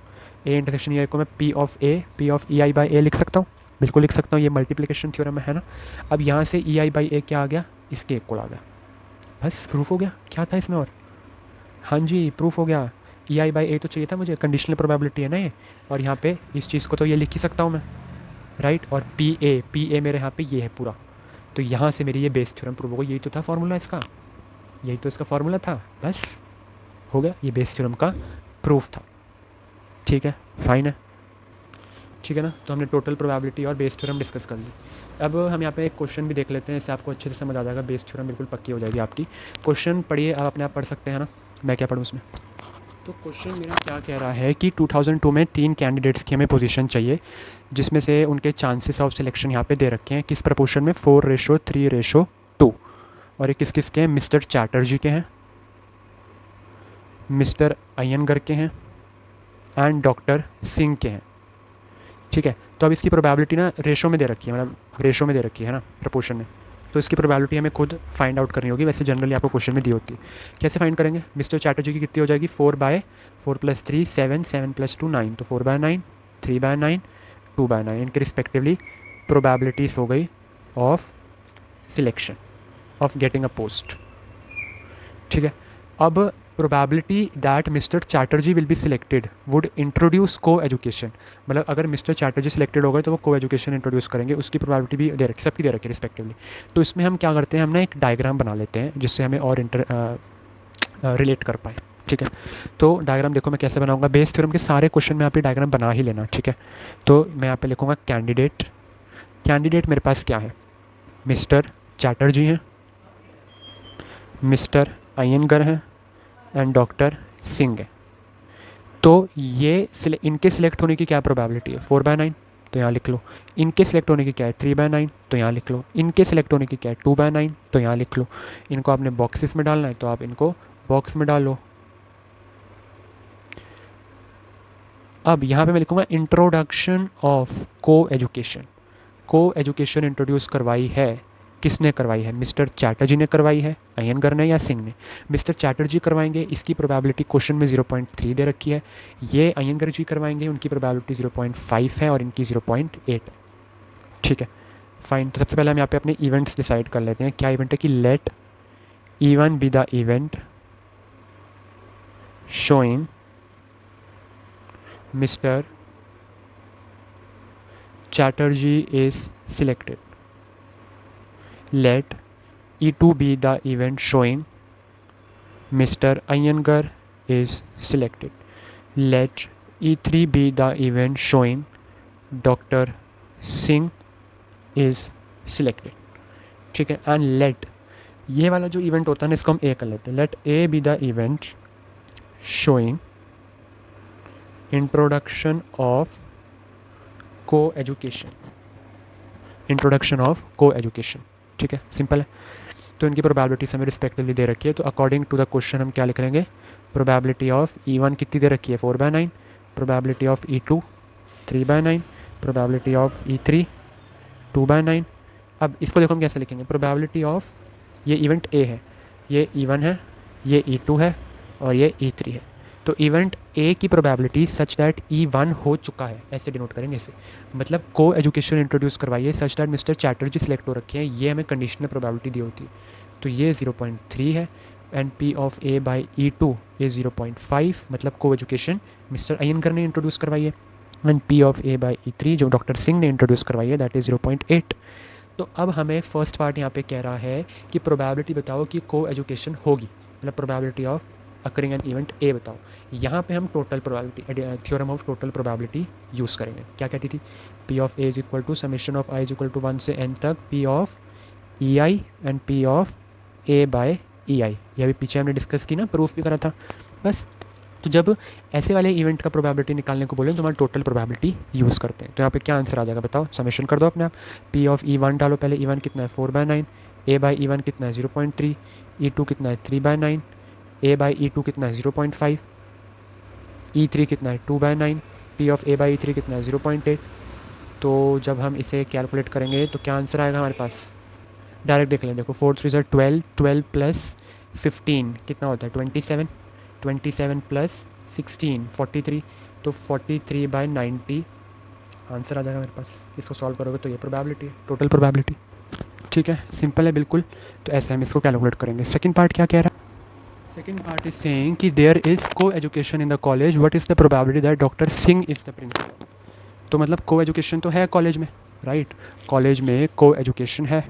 ए इंटरसेक्शन ई आई को मैं P of E I by A लिख सकता हूँ, बिल्कुल लिख सकता हूँ, ये मल्टीप्लिकेशन थ्योरम है ना। अब यहाँ से ई आई बाई ए क्या आ गया, इसके इक्वल आ गया, बस प्रूफ हो गया। क्या था इसमें और, हाँ जी प्रूफ हो गया। ई आई बाई ए तो चाहिए था मुझे, कंडीशनल प्रोबेबिलिटी है ना ये, और यहाँ पे इस चीज़ को तो ये लिख ही सकता हूँ मैं, राइट। और पी ए मेरे यहाँ पे ये है पूरा, तो यहाँ से मेरी ये बेस थ्योरम प्रूव होगा। यही तो था फॉर्मूला इसका, यही तो इसका फॉर्मूला था, बस हो गया, ये बेस थ्योरम का प्रूफ था, ठीक है, फाइन है, ठीक है ना। तो हमने टोटल प्रोबेबिलिटी और बेस थ्योरम डिस्कस कर ली। अब हम यहाँ पे एक क्वेश्चन भी देख लेते हैं, इससे आपको अच्छे से समझ आ जाएगा, बेस थ्योरम बिल्कुल पक्की हो जाएगी आपकी। क्वेश्चन पढ़िए, आप अपने आप पढ़ सकते हैं ना, मैं क्या पढ़ूँ उसमें। तो क्वेश्चन मेरा क्या कह रहा है कि 2002 में 3 कैंडिडेट्स की हमें पोजीशन चाहिए, जिसमें से उनके चांसेस ऑफ सिलेक्शन यहाँ पे दे रखे हैं, किस प्रपोर्शन में, 4:3:2। और ये किस किस के हैं, मिस्टर चैटर्जी के हैं, मिस्टर अयंगर के हैं एंड डॉक्टर सिंह के हैं, ठीक है। तो अब इसकी प्रोबेबिलिटी ना रेशो में दे रखी है, मतलब रेशो में दे रखी है ना, प्रपोर्शन में। तो इसकी प्रोबेबिलिटी हमें खुद फाइंड आउट करनी होगी, वैसे जनरली आपको क्वेश्चन में दी होती है। कैसे फाइंड करेंगे, मिस्टर चैटर्जी की कितनी हो जाएगी, 4/4 + 3 7 7 + 2 9, तो 4/9 3/9 2/9, इनके रिस्पेक्टिवली प्रोबेबिलिटीज़ हो गई of selection, of getting a post, ठीक है। अब probability that mister Chatterjee will be selected would introduce को एजुकेशन, मतलब अगर मिस्टर चैटर्जी सिलेक्टेड हो गए तो वो को एजुकेशन इंट्रोड्यूस करेंगे, उसकी प्रोबेबिलिटी भी दे रखी, सबकी दे रखी रिस्पेक्टिवली। तो इसमें हम क्या करते हैं, हमने एक डायग्राम बना लेते हैं जिससे हमें और रिलेट कर पाए, ठीक है। तो डायग्राम देखो मैं कैसे बनाऊंगा, बेस थ्योरम के सारे क्वेश्चन में आप ये डायग्राम बना ही लेना, ठीक है। तो मैं यहाँ पे लिखूँगा कैंडिडेट, कैंडिडेट मेरे पास क्या है, मिस्टर चैटर्जी हैं, मिस्टर अयंगर हैं एंड डॉक्टर सिंह है। तो ये इनके सिलेक्ट होने की क्या प्रोबेबिलिटी है, 4/9, तो यहाँ लिख लो। इनके सिलेक्ट होने की क्या है, 3/9, तो यहाँ लिख लो। इनके सिलेक्ट होने की क्या है, 2/9, तो यहाँ लिख लो। इनको आपने बॉक्सेस में डालना है तो आप इनको बॉक्स में डालो। अब यहाँ पे मैं लिखूँगा इंट्रोडक्शन ऑफ को एजुकेशन। को एजुकेशन इंट्रोड्यूस करवाई है, किसने करवाई है, मिस्टर चैटर्जी ने करवाई है, अयंगर ने या सिंह ने। मिस्टर चैटर्जी करवाएंगे, इसकी प्रोबेबिलिटी क्वेश्चन में 0.3 दे रखी है। ये अयंगर जी करवाएंगे, उनकी प्रोबेबिलिटी 0.5 है और इनकी 0.8 है, ठीक है, फाइन। तो सबसे पहले हम यहाँ पे अपने इवेंट्स डिसाइड कर लेते हैं। क्या इवेंट है कि let E1 be the event showing mister Chatterjee is selected, let E2 be the event showing Mr. Iyengar is selected. Let E3 be the event showing Dr. Singh is selected. ठीक है, and let ये वाला जो event होता है ना इसको हम A कर लेते हैं। Let A be the event showing introduction of co-education. Introduction of को एजुकेशन। ठीक है, सिंपल है। तो इनकी प्रोबेबिलिटीज हमें रिस्पेक्टिवली दे रखी है, तो अकॉर्डिंग टू द क्वेश्चन हम क्या लिख लेंगे, प्रोबेबिलिटी ऑफ E1 कितनी दे रखी है 4/9, probability of E2 3/9, probability of E3 2/9। अब इसको देखो हम कैसे लिखेंगे, प्रोबेबिलिटी ऑफ ये इवेंट ए है, ये E1 है, ये E2 है और ये E3 है। तो इवेंट ए की प्रोबेबिलिटी सच दैट E1 हो चुका है, ऐसे डिनोट करेंगे इसे, मतलब को एजुकेशन इंट्रोड्यूस करवाइए such that mister Chatterjee select हो रखे हैं, ये हमें कंडीशनल प्रोबेबिलिटी दी होती है। तो ये 0.3 है and P of A by E2 ये 0.5, मतलब को एजुकेशन मिस्टर अयंगर ने इंट्रोड्यूस करवाई है, and P of A by E3 जो डॉक्टर सिंह ने इंट्रोड्यूस करवाई है दैट इज़ 0.8। तो अब हमें फर्स्ट पार्ट यहाँ पे कह रहा है कि प्रोबेबिलिटी बताओ कि को एजुकेशन होगी, मतलब probability of occurring an event A बताओ। यहाँ पे हम total probability theorem of total probability use करेंगे। क्या कहती थी, P of A is equal to summation of I is equal to 1 से n तक P of E I and P of A by E I. यह अभी पीछे हमने डिस्कस की ना, प्रूफ भी करा था बस। तो जब ऐसे वाले इवेंट का प्रोबेबिलिटी निकालने को बोले तो हमारा टोटल प्रोबेबिलिटी यूज़ करते हैं। तो यहाँ पे क्या आंसर आ जाएगा बताओ, समेशन कर दो अपने आप। P ऑफ E1 डालो पहले, E1 कितना है 4/9, A बाई E1 कितना है 0.3, E2 कितना है 3/9, A बाई E2 कितना है 0.5, E3 कितना है 2/9, P of A by E3 कितना है 0.8। तो जब हम इसे कैलकुलेट करेंगे तो क्या आंसर आएगा हमारे पास, डायरेक्ट देख लें। देखो 4 3 ज़ा 12, 12 प्लस 15 कितना होता है 27, 27 प्लस 16 43, तो 43/90 आंसर आ जाएगा मेरे पास। इसको सॉल्व करोगे तो ये प्रोबेबिलिटी है, टोटल प्रोबेबिलिटी। ठीक है, सिंपल है बिल्कुल। तो ऐसे हम इसको कैलकुलेट करेंगे। सेकंड पार्ट क्या कह रहा है, सेकंड पार्ट इज सेइंग कि देयर इज़ को education in the college, what is the probability that doctor Singh is the principal. तो मतलब को एजुकेशन तो है कॉलेज में, राइट, कॉलेज में को एजुकेशन है।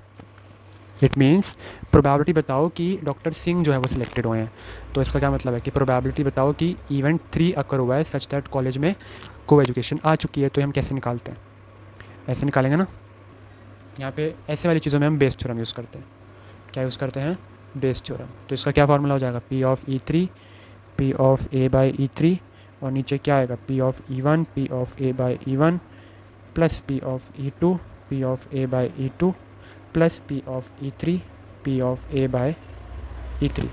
इट मीन्स प्रोबेबिलिटी बताओ कि डॉक्टर सिंह जो है वो सिलेक्टेड हुए हैं। तो इसका क्या मतलब है कि प्रोबेबिलिटी बताओ कि इवेंट 3 अकर हुआ है सच दैट कॉलेज में को एजुकेशन आ चुकी है। तो हम कैसे निकालते हैं, ऐसे निकालेंगे ना। यहाँ पे ऐसे वाली चीज़ों में हम बेस थ्योरम यूज़ करते हैं। क्या यूज़ करते हैं, बेस थ्योरम। तो इसका क्या फार्मूला हो जाएगा, P of E3 P of A by E3 और नीचे क्या आएगा P of E1 P of A by E1 plus P of E2 P of A by E2 plus P of E3 P of A by E3।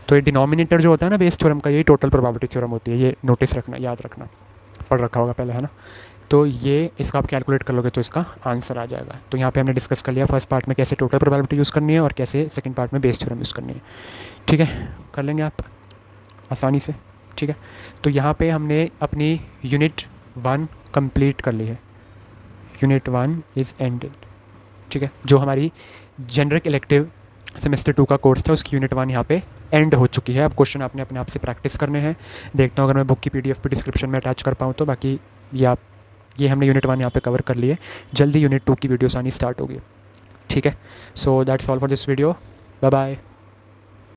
तो ये denominator जो होता है ना बेस थ्योरम का, यही टोटल प्रोबेबिलिटी थ्योरम होती है। ये नोटिस रखना, याद रखना, पढ़ रखा होगा पहले है ना। तो ये इसका आप कैलकुलेट कर लोगे तो इसका आंसर आ जाएगा। तो यहाँ पे हमने डिस्कस कर लिया फर्स्ट पार्ट में कैसे टोटल प्रोबेबिलिटी यूज़ करनी है और कैसे सेकंड पार्ट में बेस थ्योरम यूज़ करनी है। ठीक है, कर लेंगे आप आसानी से। ठीक है, तो यहाँ पे हमने अपनी यूनिट 1 कंप्लीट कर ली है, यूनिट 1 इज़ एंडेड। ठीक है, जो हमारी जेनरिक इलेक्टिव सेमेस्टर 2 का कोर्स था उसकी यूनिट 1 यहाँ पे एंड हो चुकी है। अब क्वेश्चन आपने अपने आप से प्रैक्टिस करने हैं। देखता हूँ अगर मैं बुक की PDF पे डिस्क्रिप्शन में अटैच कर पाऊँ तो। बाकी ये हमने यूनिट 1 यहाँ पे कवर कर लिए, जल्दी यूनिट 2 की वीडियोस आनी स्टार्ट होगी। ठीक है, so that's all for this video, bye bye.